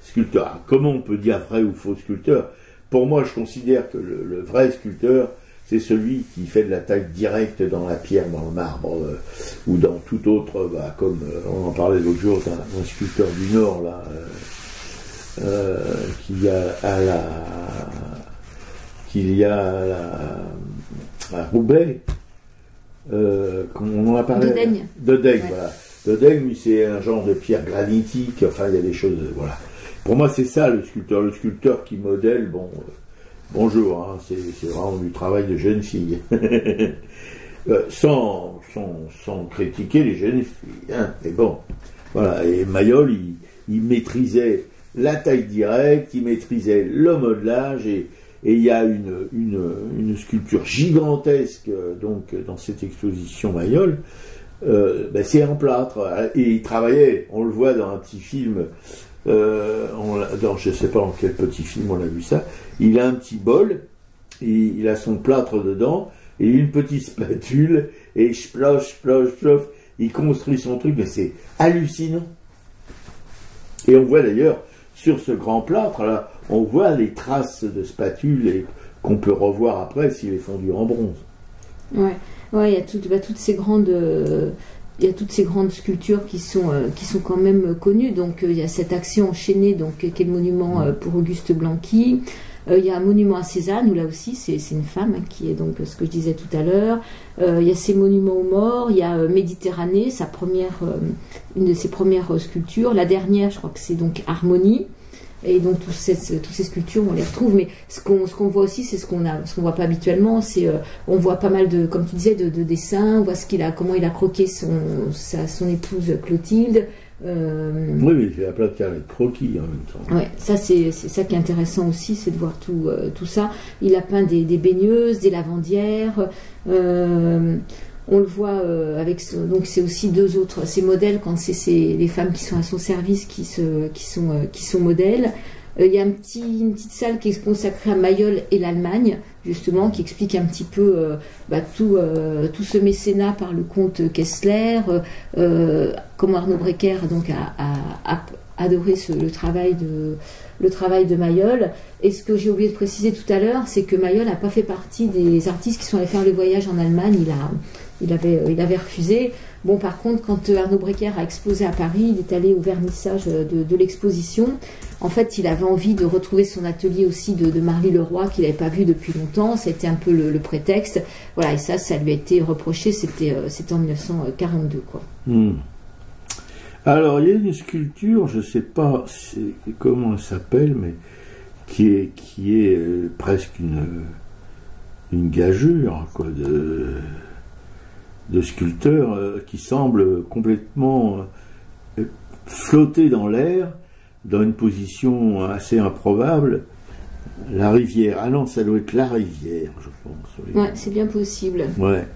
sculpteur. Alors, comment on peut dire vrai ou faux sculpteur? Pour moi, je considère que le vrai sculpteur, c'est celui qui fait de la taille directe dans la pierre, dans le marbre, ou dans tout autre, comme on en parlait l'autre jour d'un sculpteur du Nord, là, qu'il y a à Roubaix, on en a parlé. De Daigne, ouais. Voilà. De Daigne, lui, c'est un genre de pierre granitique, enfin, il y a des choses, voilà. Pour moi, c'est ça, le sculpteur qui modèle, bon... Bonjour, hein, c'est vraiment du travail de jeune fille. sans critiquer les jeunes filles, hein, mais bon, voilà. Et Mayol, il maîtrisait la taille directe, il maîtrisait le modelage, et il y a une sculpture gigantesque donc dans cette exposition Mayol. C'est en plâtre, et il travaillait, on le voit dans un petit film, je ne sais pas dans quel petit film on a vu ça, il a un petit bol, et il a son plâtre dedans, et une petite spatule, et splosh, il construit son truc, mais c'est hallucinant. Et on voit d'ailleurs, sur ce grand plâtre, là, on voit les traces de spatule et qu'on peut revoir après s'il est fondu en bronze. Ouais, il y a toutes ces grandes... il y a toutes ces grandes sculptures qui sont quand même connues. Donc il y a cette action enchaînée, donc qui est le monument pour Auguste Blanqui. Il y a un monument à Cézanne, où là aussi c'est une femme, qui est donc ce que je disais tout à l'heure. Il y a ces monuments aux morts. Il y a Méditerranée, une de ses premières sculptures. La dernière, je crois que c'est donc Harmonie. Et donc toutes ces sculptures, on les retrouve. Mais ce qu'on voit aussi, c'est ce qu'on voit pas habituellement. C'est on voit pas mal de, comme tu disais, de dessins. On voit comment il a croqué son épouse Clotilde. Oui, mais il y a plein de carrés de croquis en même temps. Ouais, ça c'est ça qui est intéressant aussi, c'est de voir tout ça. Il a peint des baigneuses, des lavandières. On le voit donc c'est aussi ces modèles, quand c'est les femmes qui sont à son service qui sont modèles. Il y a une petite salle qui est consacrée à Mayol et l'Allemagne, justement, qui explique un petit peu tout ce mécénat par le comte Kessler, comment Arnaud Breker donc a adoré le travail de Mayol. Et ce que j'ai oublié de préciser tout à l'heure, c'est que Mayol n'a pas fait partie des artistes qui sont allés faire le voyage en Allemagne. Il avait refusé. Bon, par contre, quand Arnaud Breker a exposé à Paris, il est allé au vernissage de l'exposition. En fait, il avait envie de retrouver son atelier aussi de Marly Leroy, qu'il n'avait pas vu depuis longtemps. C'était un peu le prétexte. Voilà, et ça lui a été reproché. C'était en 1942, quoi. Alors, il y a une sculpture, je ne sais pas comment elle s'appelle, mais qui est presque une gageure, quoi, de sculpteur qui semble complètement flotter dans l'air, dans une position assez improbable. La rivière. Ah non, ça doit être la rivière, je pense. Ouais, c'est bien possible. Ouais.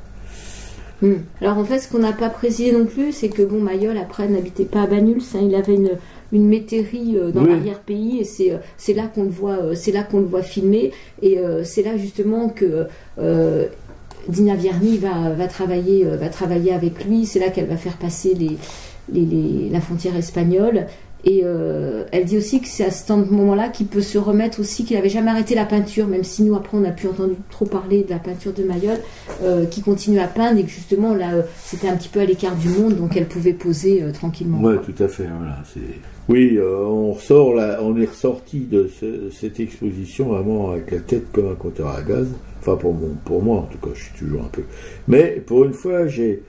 Alors en fait, ce qu'on n'a pas précisé non plus, c'est que Mayol après n'habitait pas à Banyuls, hein, il avait une métairie dans l'arrière-pays, et c'est là qu'on le voit filmer, et c'est là justement que Dina Vierny va travailler avec lui. C'est là qu'elle va faire passer la frontière espagnole. Et elle dit aussi que c'est à ce moment-là qu'il peut se remettre aussi, qu'il n'avait jamais arrêté la peinture, même si nous après on a pu entendre trop parler de la peinture de Mayol, qui continue à peindre, et que justement là c'était un petit peu à l'écart du monde, donc elle pouvait poser tranquillement. Oui, tout à fait. Voilà, oui, on est ressorti de cette exposition vraiment avec la tête comme un compteur à gaz. Enfin pour moi en tout cas, je suis toujours un peu. Mais pour une fois, j'ai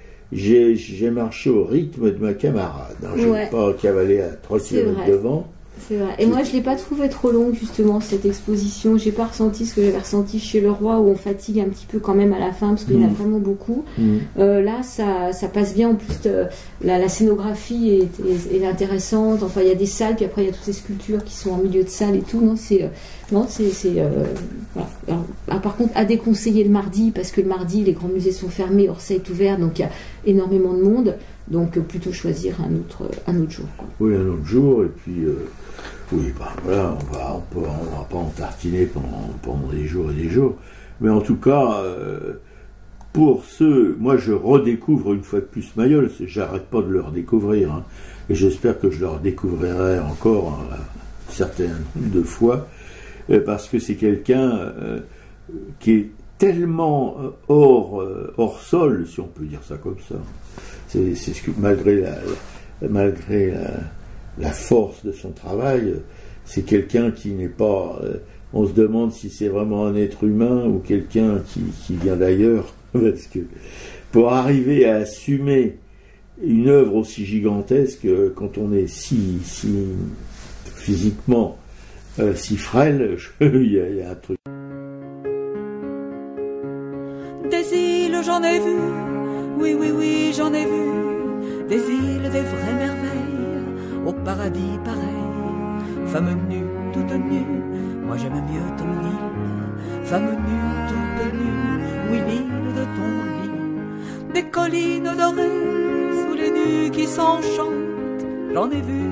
marché au rythme de ma camarade. Je n'ai pas cavalé à 3 km devant. C'est vrai. Et moi, je ne l'ai pas trouvé trop longue, justement, cette exposition. Je n'ai pas ressenti ce que j'avais ressenti chez Leroy, où on fatigue un petit peu quand même à la fin, parce qu'il y en a vraiment beaucoup. Là, ça passe bien. En plus, la scénographie est intéressante. Enfin, il y a des salles, puis après, il y a toutes ces sculptures qui sont en milieu de salle et tout. Voilà. Alors, par contre, à déconseiller le mardi, parce que le mardi, les grands musées sont fermés, Orsay est ouvert, donc il y a énormément de monde. Donc plutôt choisir un autre jour, quoi. Oui, un autre jour, et puis voilà, on va pas en tartiner pendant des jours et des jours. Mais en tout cas, pour ceux, moi je redécouvre une fois de plus Mayol, j'arrête pas de le redécouvrir, hein, et j'espère que je le redécouvrirai encore certaines de fois, parce que c'est quelqu'un qui est tellement hors sol, si on peut dire ça comme ça. C'est ce que malgré la force de son travail, c'est quelqu'un qui n'est pas. On se demande si c'est vraiment un être humain ou quelqu'un qui vient d'ailleurs, parce que pour arriver à assumer une œuvre aussi gigantesque, quand on est si physiquement si frêle, il y a un truc. Des îles, j'en ai vu, oui, j'en ai vu, des îles, des vraies merveilles, au paradis pareil. Femme nue, toute nue, moi j'aime mieux ton île. Femme nue, toute nue, oui l'île de ton lit. Des collines dorées, sous les nues qui s'enchantent. J'en ai vu,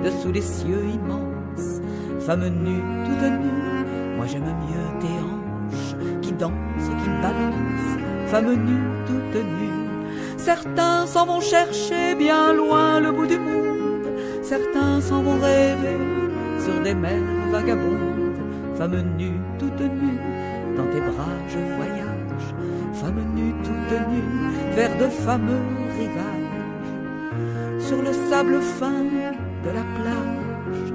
dessous les cieux immenses. Femme nue, toute nue, moi j'aime mieux tes hanches qui dansent, qui balancent. Femme nue, toute nue. Certains s'en vont chercher bien loin le bout du monde. Certains s'en vont rêver sur des mers vagabondes. Femme nue, toute nue, dans tes bras je voyage. Femme nue, toute nue, vers de fameux rivages. Sur le sable fin de la plage,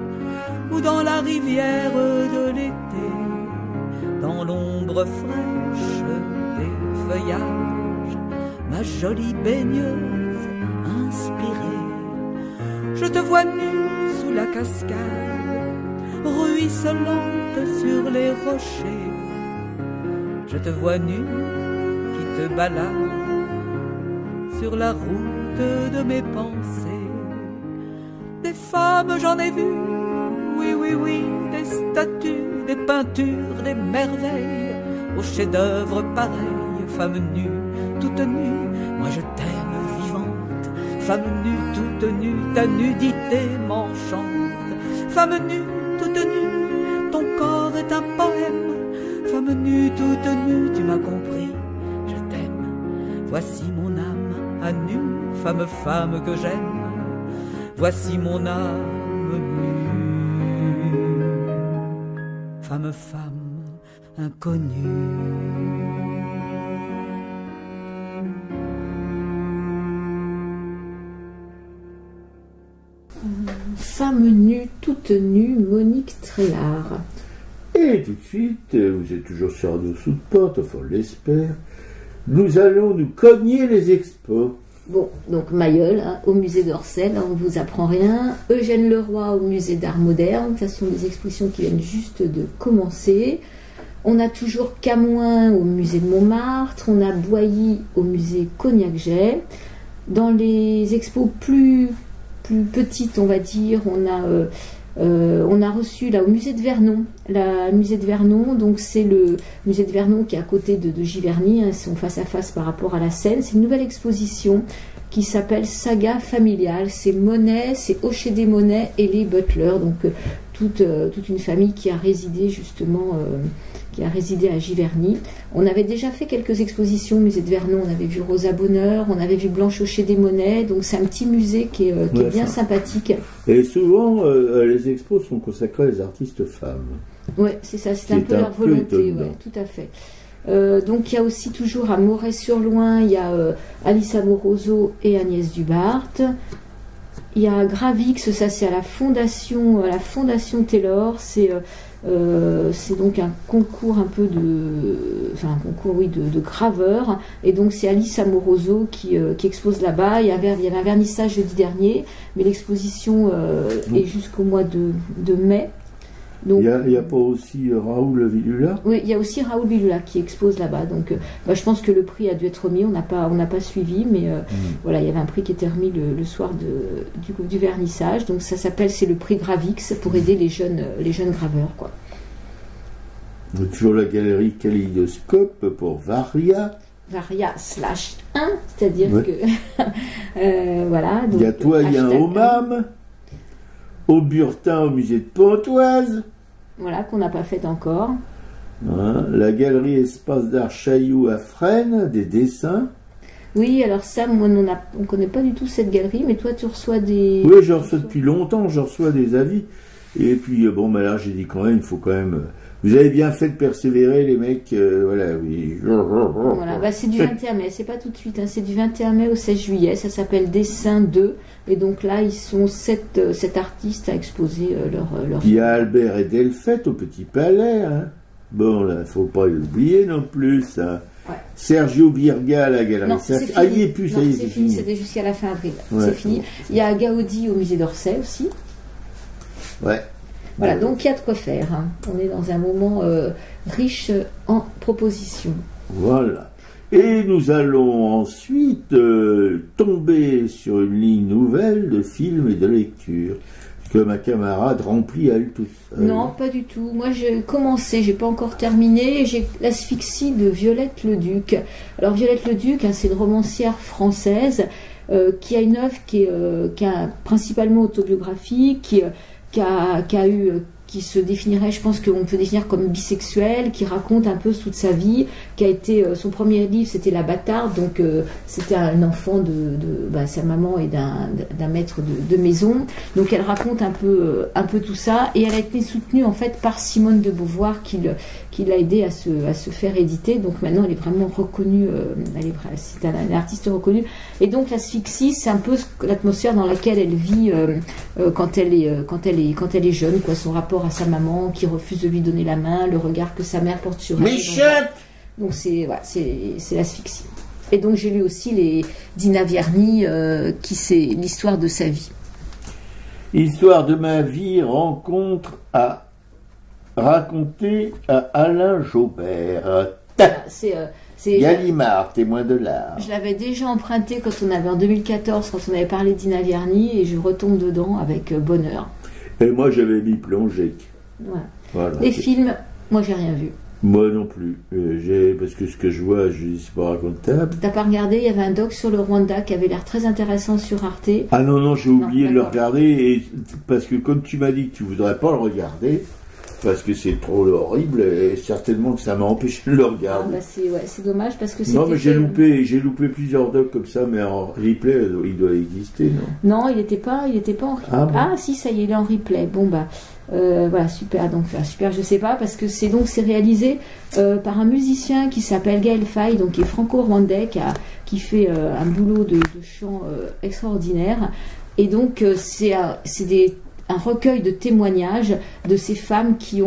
ou dans la rivière de l'été, dans l'ombre fraîche des feuillages, ma jolie baigneuse inspirée. Je te vois nue sous la cascade, ruisselante sur les rochers. Je te vois nue qui te balade sur la route de mes pensées. Des femmes j'en ai vu, oui, oui, oui, des statues, des peintures, des merveilles, aux chefs-d'œuvre pareils. Femme nue, toute nue, moi je t'aime vivante. Femme nue, toute nue, ta nudité m'enchante. Femme nue, toute nue, ton corps est un poème. Femme nue, toute nue, tu m'as compris, je t'aime. Voici mon âme à nu, femme, femme que j'aime. Voici mon âme nue, femme, femme inconnue. Femme nue, toute nue, Monique Tréhard. Et tout de suite, vous êtes toujours sur Radio Sous de Porte, enfin on l'espère, nous allons nous cogner les expos. Bon, donc Mayol, hein, au musée d'Orsay, on ne vous apprend rien. Eugène Leroy au musée d'art moderne, ce sont des expositions qui viennent juste de commencer. On a toujours Camoin au musée de Montmartre, on a Boilly au musée Cognac-Jay. Dans les expos plus petites, on va dire, on a reçu là au musée de Vernon. Le musée de Vernon, donc c'est le musée de Vernon qui est à côté de Giverny, hein, ils sont face à face par rapport à la Seine. C'est une nouvelle exposition qui s'appelle Saga familiale. C'est Monet, c'est Hocher Monet et les Butler, donc toute une famille qui a résidé justement à Giverny. On avait déjà fait quelques expositions au musée de Vernon, on avait vu Rosa Bonheur, on avait vu Blanche Hocher Monet, donc c'est un petit musée qui est bien sympathique. Et souvent, les expos sont consacrés à des artistes femmes. Oui, c'est ça, c'est un peu leur volonté, ouais, tout à fait. Donc il y a aussi toujours à Moret-sur-Loing, il y a Alice Amoroso et Agnès Dubarthe. Il y a Gravix, ça c'est à la fondation Taylor, c'est donc un concours un peu de graveurs, et donc c'est Alice Amoroso qui expose là-bas. Il y avait un vernissage jeudi dernier, mais l'exposition est jusqu'au mois de mai. Donc, il n'y a pas aussi Raoul Villula? Oui, il y a aussi Raoul Villula qui expose là-bas. Donc, je pense que le prix a dû être remis. On n'a pas suivi, mais voilà, il y avait un prix qui était remis le soir du vernissage. Donc, ça s'appelle, c'est le prix Gravix pour aider les jeunes graveurs, quoi. Toujours la galerie Kaléidoscope pour Varia. Varia/1, c'est-à-dire que voilà. Donc, il y a toi, il y a un Haumam, au Burtin au musée de Pontoise. Voilà, qu'on n'a pas fait encore. Hein, la galerie Espace d'Art Chailloux à Fresnes, des dessins. Oui, alors ça, moi, on ne connaît pas du tout cette galerie, mais toi, tu reçois des... Oui, je reçois depuis longtemps, je reçois des avis. Et puis, bon, ben là, j'ai dit quand même, il faut quand même... Vous avez bien fait de persévérer, les mecs, voilà, oui. Voilà, bah, c'est du 21 mai, c'est pas tout de suite, hein, c'est du 21 mai au 16 juillet, ça s'appelle Dessin 2, et donc là, ils sont 7 artistes à exposer leur... Il y a Albert et Delphette au Petit Palais, hein. Bon, là, faut pas l'oublier non plus, ça. Ouais. Sergio Birga à la galerie. Non, c'est fini. Il n'y est plus, ça y est, c'est fini. C'était jusqu'à la fin avril, ouais, c'est fini. Il y a Gaudi au musée d'Orsay aussi. Ouais. Voilà, donc il y a de quoi faire. Hein. On est dans un moment riche en propositions. Voilà. Et nous allons ensuite tomber sur une ligne nouvelle de films et de lecture que ma camarade remplit elle toute seule. Non, pas du tout. Moi, j'ai commencé, j'ai pas encore terminé. J'ai l'Asphyxie de Violette Leduc. Alors, Violette Leduc, hein, c'est une romancière française qui a une œuvre qui est principalement autobiographique, qui se définirait, je pense qu'on peut définir comme bisexuelle, qui raconte un peu toute sa vie, qui a été, son premier livre c'était La Bâtarde, donc c'était un enfant de sa maman et d'un maître de maison, donc elle raconte un peu tout ça, et elle a été soutenue en fait par Simone de Beauvoir qui l'a aidée à se faire éditer, donc maintenant elle est vraiment reconnue, c'est un artiste reconnu, et donc l'Asphyxie c'est un peu l'atmosphère dans laquelle elle vit quand elle est jeune, quoi, son rapport à sa maman qui refuse de lui donner la main, le regard que sa mère porte sur elle. Méchante. Donc c'est l'Asphyxie. Et donc j'ai lu aussi les Dina Vierny, qui c'est l'histoire de sa vie. Histoire de ma vie, rencontre à raconter à Alain Jaubert. C'est Gallimard, témoin de l'art. Je l'avais déjà emprunté en 2014, quand on avait parlé de Dina Vierny, et je retombe dedans avec bonheur. Et moi j'avais mis plongée. Ouais. Voilà. Les films, moi j'ai rien vu. Moi non plus. Parce que ce que je vois, je dis c'est pas racontable. T'as pas regardé? Il y avait un doc sur le Rwanda qui avait l'air très intéressant sur Arte. Ah non, j'ai oublié de le regarder. Parce que comme tu m'as dit que tu voudrais pas le regarder, parce que c'est trop horrible, et certainement que ça m'a empêché de le regarder. C'est dommage parce que non, mais j'ai loupé plusieurs docs comme ça, mais en replay, il doit exister, non? Non, il n'était pas en replay. Ah si, ça y est, il est en replay. Bon voilà, super. Donc super, je sais pas, parce que c'est réalisé par un musicien qui s'appelle Gaël Faye, donc qui est franco-rwandais, qui fait un boulot de chant extraordinaire. Et donc c'est un recueil de témoignages de ces femmes qui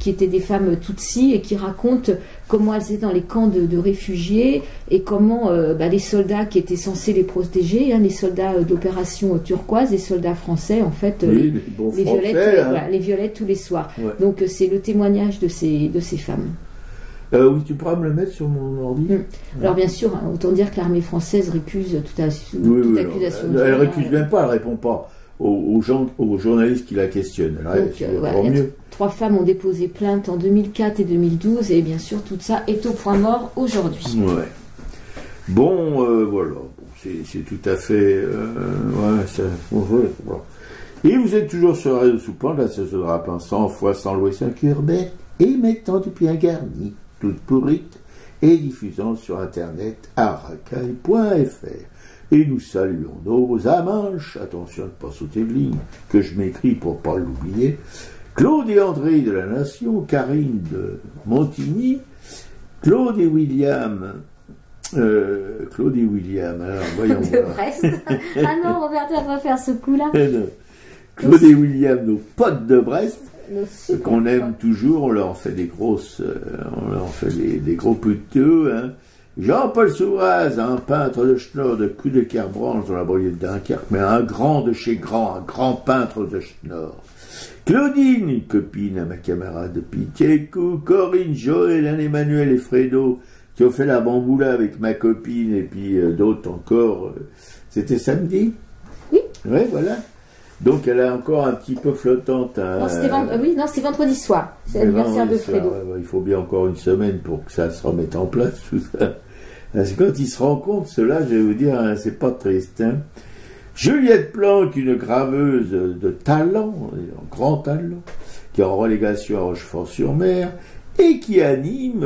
étaient des femmes Tutsis et qui racontent comment elles étaient dans les camps de réfugiés et comment les soldats qui étaient censés les protéger, les soldats d'opération turquoise, les soldats français, en fait, les violettes tous les soirs. Ouais. Donc c'est le témoignage de ces femmes. Oui, tu pourras me le mettre sur mon ordi. Alors bien sûr, autant dire que l'armée française récuse toute accusation. Elle récuse même pas, elle répond pas aux journalistes qui la questionnent. Mieux. 3 femmes ont déposé plainte en 2004 et 2012, et bien sûr tout ça est au point mort aujourd'hui. Ouais. Bon, voilà, c'est tout à fait. Voilà. Et vous êtes toujours sur Radio Soupant, la station de Rapin 100 fois sans louer 5 urbaines, et mettant du bien garni, toute pourrite, et diffusant sur internet à racaille.fr. Et nous saluons nos amanches, attention de ne pas sauter de ligne, que je m'écris pour ne pas l'oublier, Claude et André de la Nation, Karine de Montigny, Claude et William, alors voyons de Brest. Ah non, Roberto va pas faire ce coup-là. Claude et William, nos potes de Brest, qu'on aime toujours, on leur fait des gros puteux, hein. Jean-Paul Souraz, un peintre de Schnorr de Cul de Kerbranche dans la banlieue de Dunkerque, mais un grand de chez grand, un grand peintre de Schnorr. Claudine, une copine à ma camarade de Pitiécou, Corinne, Joël, Emmanuel et Fredo, qui ont fait la bamboula avec ma copine, et puis d'autres encore. C'était samedi? Oui. Oui, voilà. Donc elle est encore un petit peu flottante. Non, c'est vendredi soir. C'est l'anniversaire de Fredo. Il faut bien encore une semaine pour que ça se remette en place, tout ça. Parce que quand ils se rencontrent, ceux-là, je vais vous dire, hein, c'est pas triste. Hein. Juliette Planck, une graveuse de talent, un grand talent, qui est en relégation à Rochefort-sur-Mer, et qui anime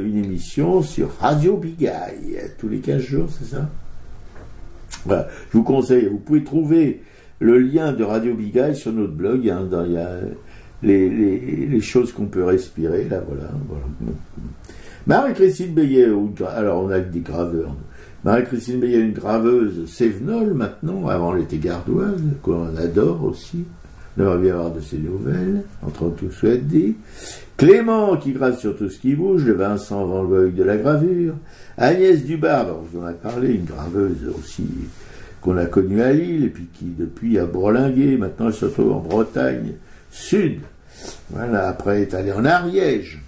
une émission sur Radio Bigaille, tous les 15 jours, c'est ça? Voilà. Je vous conseille, vous pouvez trouver le lien de Radio Bigaille sur notre blog, hein, il y a les choses qu'on peut respirer, là, voilà. Marie-Christine Beillet, alors on a des graveurs. Marie-Christine Beillet, une graveuse sévenole maintenant, avant elle était gardoise, qu'on adore aussi. On aimerait bien avoir de ses nouvelles, entre tout soit dit. Clément, qui grave sur tout ce qui bouge, le Vincent Van Gogh de la gravure. Agnès Dubarbe, on vous en a parlé, une graveuse aussi qu'on a connue à Lille, et puis qui depuis a bourlingué, maintenant elle se retrouve en Bretagne Sud. Voilà, après elle est allée en Ariège.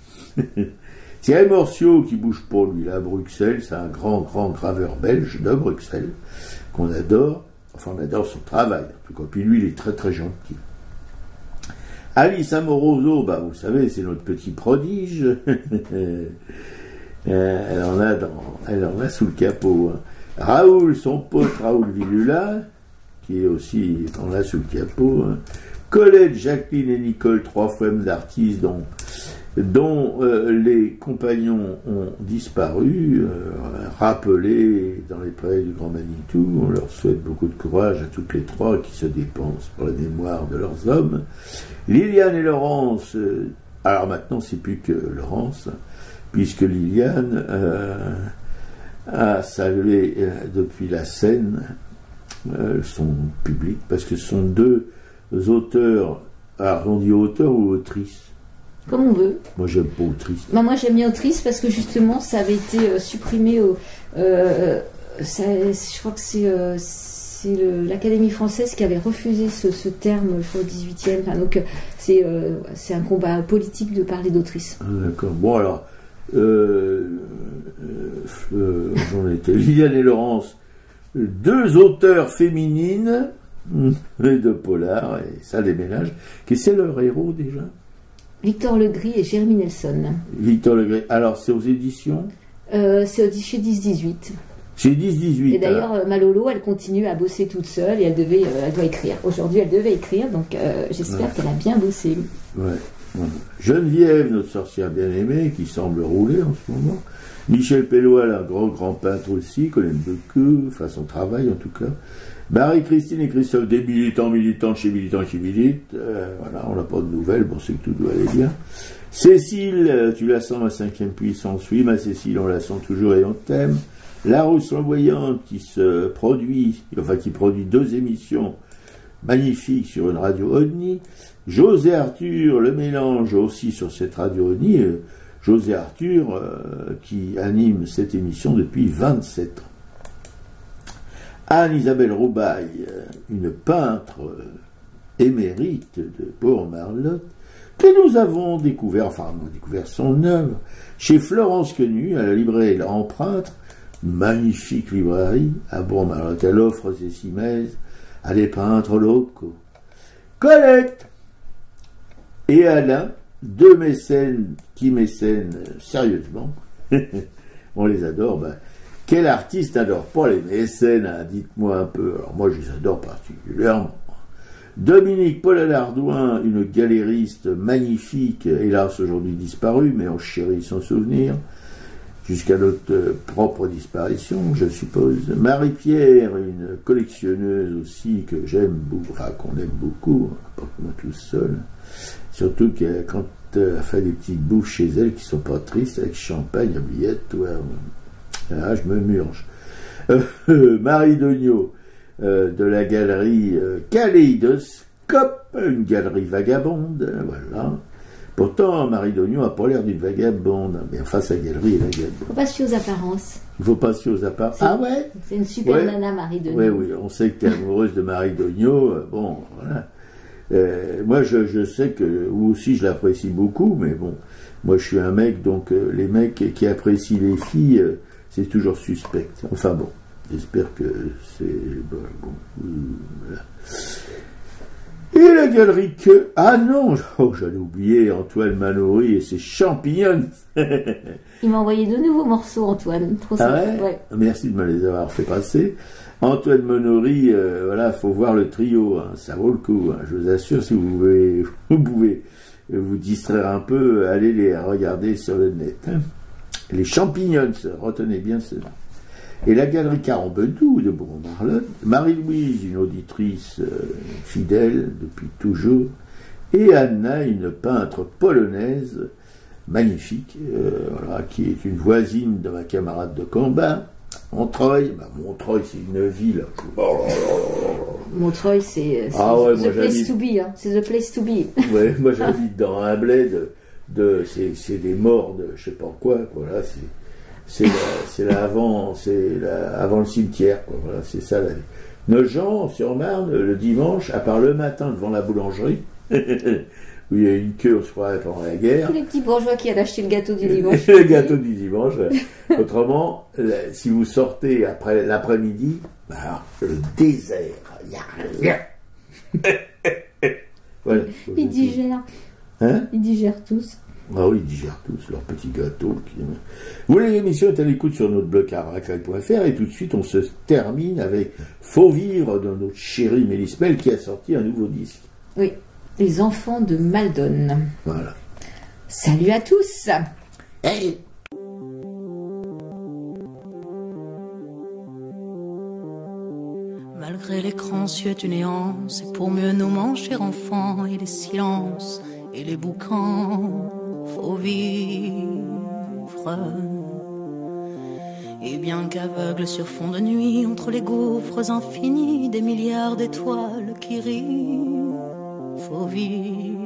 Thierry Morciot, qui bouge pour lui, là, à Bruxelles, c'est un grand graveur belge de Bruxelles, qu'on adore. Enfin, on adore son travail, en tout cas. Puis lui, il est très très gentil. Alice Amoroso, bah, vous savez, c'est notre petit prodige. Elle en a sous le capot. Hein. Raoul, son pote Raoul Villula, qui est aussi, on a sous le capot. Hein. Colette, Jacqueline et Nicole, 3 femmes d'artistes dont les compagnons ont disparu, rappelés dans les prairies du Grand Manitou. On leur souhaite beaucoup de courage à toutes les 3 qui se dépensent pour la mémoire de leurs hommes. Liliane et Laurence, alors maintenant c'est plus que Laurence, puisque Liliane a salué depuis la scène son public, parce que ce sont 2 auteurs, alors on dit auteur ou autrice? Comme on veut. Moi j'aime pas autrice. Bah, moi j'aime bien autrice parce que justement ça avait été supprimé je crois que c'est l'Académie française qui avait refusé ce terme, je crois, au 18e. Enfin, donc c'est un combat politique de parler d'autrice. D'accord. Bon alors, j'en étais. Liliane et Laurence, 2 auteurs féminines de polar, et ça les ménage. Qu'est-ce que c'est leur héros déjà? Victor Legris et Jérémy Nelson. Victor Legris. Alors c'est aux éditions? C'est chez 10-18. Chez 10-18. Et d'ailleurs, Malolo, elle continue à bosser toute seule et elle doit écrire. Aujourd'hui, elle devait écrire, donc j'espère qu'elle a bien bossé. Ouais. Geneviève, notre sorcière bien-aimée, qui semble rouler en ce moment. Michel Pelloal, un grand peintre aussi, qu'on aime beaucoup, enfin son travail en tout cas. Marie-Christine et Christophe, des militants chez Militant qui militent. Voilà, on n'a pas de nouvelles, bon, c'est que tout doit aller bien. Cécile, tu la sens ma 5e puissance? Oui, ma Cécile, on la sent toujours et on t'aime. La Rousse Flamboyante, qui produit 2 émissions magnifiques sur une radio ONI. José Arthur, le mélange aussi sur cette radio ONI. José Arthur, qui anime cette émission depuis 27 ans. Anne-Isabelle Roubaille, une peintre émérite de Port-Marlotte, que nous avons découvert son œuvre chez Florence Quenu, à la librairie L'Empreinte, magnifique librairie à Port-Marlotte. Elle offre ses simèses à des peintres locaux. Colette et Alain, 2 mécènes qui mécènent sérieusement. On les adore. Ben, quel artiste n'adore pas les mécènes, hein? Dites-moi un peu. Alors moi, je les adore particulièrement. Dominique Paul-Alardouin, une galériste magnifique, hélas aujourd'hui disparue, mais on chérit son souvenir, jusqu'à notre propre disparition, je suppose. Marie-Pierre, une collectionneuse aussi que j'aime beaucoup, enfin qu'on aime beaucoup, pas que moi tout seul. Surtout que quand elle fait des petites bouffes chez elle qui sont pas tristes, avec champagne, billette, ouais, je me murge. Marie Dognaud, de la galerie Kaléidoscope, une galerie vagabonde, voilà. Pourtant, Marie Dognaud n'a pas l'air d'une vagabonde, mais enfin, sa galerie est vagabonde. Il ne faut pas se fier aux apparences. Il ne faut pas se fier aux apparences. Ah ouais? C'est une super nana, Marie Dognaud. Oui, on sait que tu es amoureuse de Marie Dognaud, bon, voilà. Moi, je sais que, ou aussi, je l'apprécie beaucoup, mais bon, moi, je suis un mec, donc les mecs qui apprécient les filles, c'est toujours suspect. Enfin bon, j'espère que c'est... Bon, voilà. Et la galerie que... Ah non, j'allais oublier Antoine Manoury et ses champignons. Il m'a envoyé de nouveaux morceaux, Antoine. Trop sympa. Ouais. Merci de me les avoir fait passer. Antoine Manoury, voilà, faut voir le trio, hein, ça vaut le coup. Hein. Je vous assure, si vous pouvez vous distraire un peu, allez les regarder sur le net. Hein. Les champignons, retenez bien cela. Et la galerie Carambedou de Bourg-Marlotte, Marie-Louise, une auditrice fidèle depuis toujours, et Anna, une peintre polonaise magnifique, voilà, qui est une voisine de ma camarade de combat. Montreuil, Montreuil c'est une ville. Montreuil c'est the place to be, hein. C'est the place to be. Ouais, moi j'habite dans un bled c'est des morts de je sais pas quoi, voilà, c'est avant le cimetière, quoi. Voilà, c'est ça la vie. Nogent-sur-Marne, le dimanche, à part le matin devant la boulangerie, où il y a une queue, je crois, pendant la guerre. Tous les petits bourgeois qui allaient acheter le gâteau du dimanche. Le gâteau du dimanche. Autrement, si vous sortez après l'après-midi, alors, le désert, il n'y a rien. Voilà. Ils digèrent. Hein? Ils digèrent tous. Ah oui, ils digèrent tous leurs petits gâteaux. Vous voulez, l'émission est à l'écoute sur notre blog araclac.fr et tout de suite on se termine avec Faut vivre de notre chérie Mélisse Mel qui a sorti un nouveau disque. Oui, Les enfants de Maldon. Voilà. Salut à tous. Hey. Malgré l'écran suet une néance, et pour mieux nous manger enfants, et les silences, et les boucans, faut vivre. Et bien qu'aveugle sur fond de nuit, entre les gouffres infinis, des milliards d'étoiles qui rient, faut vivre.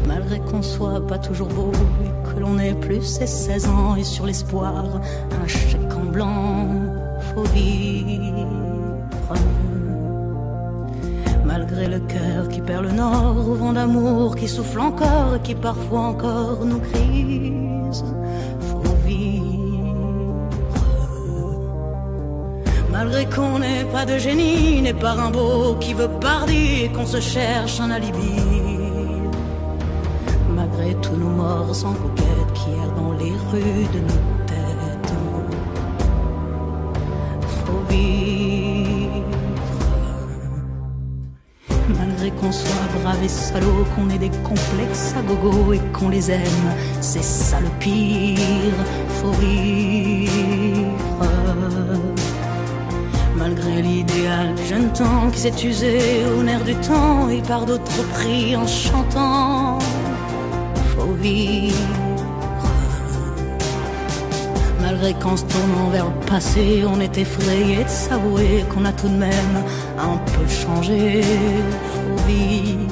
Malgré qu'on soit pas toujours beau, et que l'on ait plus ses 16 ans, et sur l'espoir, un chèque en blanc, faut vivre. Malgré le cœur qui perd le nord, au vent d'amour qui souffle encore et qui parfois encore nous grise, faut vivre. Malgré qu'on n'ait pas de génie, n'est pas Rimbaud qui veut Bardi et qu'on se cherche un alibi. Malgré tous nos morts sans coquette qui errent dans les rues de nos têtes, faut vivre. Malgré qu'on soit brave et salaud, qu'on ait des complexes à gogo et qu'on les aime, c'est ça le pire, faut vivre. Malgré l'idéal du jeune temps qui s'est usé au nerf du temps et par d'autres pris en chantant, faut vivre. Malgré qu'en se tournant vers le passé, on est effrayé de s'avouer qu'on a tout de même un peu changé, faut vivre.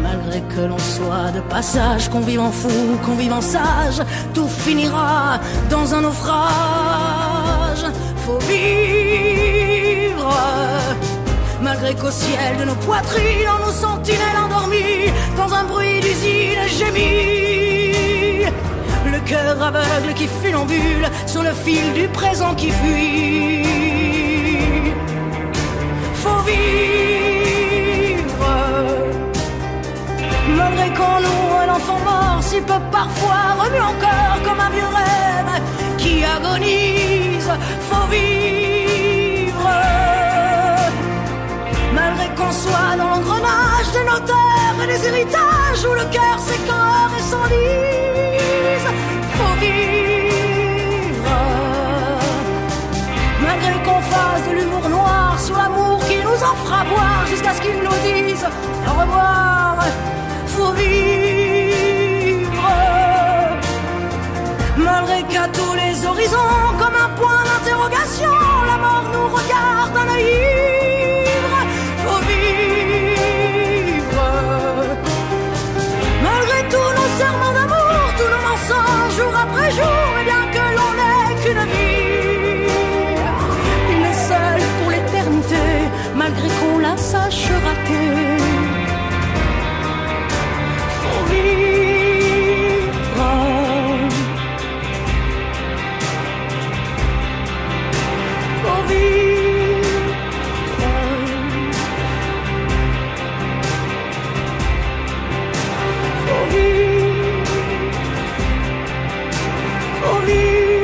Malgré que l'on soit de passage, qu'on vive en fou, qu'on vive en sage, tout finira dans un naufrage, faut vivre. Malgré qu'au ciel de nos poitrines, on nous sentinelles endormies, dans un bruit d'usine gémit, le cœur aveugle qui funambule sur le fil du présent qui fuit, faut vivre. Malgré qu'on noue un enfant mort, si peu parfois remue encore comme un vieux rêve qui agonise, faut vivre. Malgré qu'on soit dans l'engrenage des notaires et des héritages où le cœur s'écœure et s'enlise, faut vivre. Malgré qu'on fasse de l'humour noir sur l'amour qui nous en fera boire jusqu'à ce qu'ils nous disent au revoir, faut vivre. Malgré qu'à tous les horizons, comme un point d'interrogation, la mort nous regarde d'un œil ivre, faut vivre. Malgré tous nos serments d'amour, tous nos mensonges jour après jour, et bien que l'on n'ait qu'une vie, une seule pour l'éternité, malgré qu'on la sache rater, faut vivre. Faut vivre. Faut vivre. Faut vivre.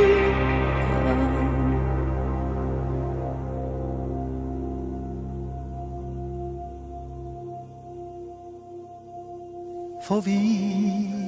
Faut vivre.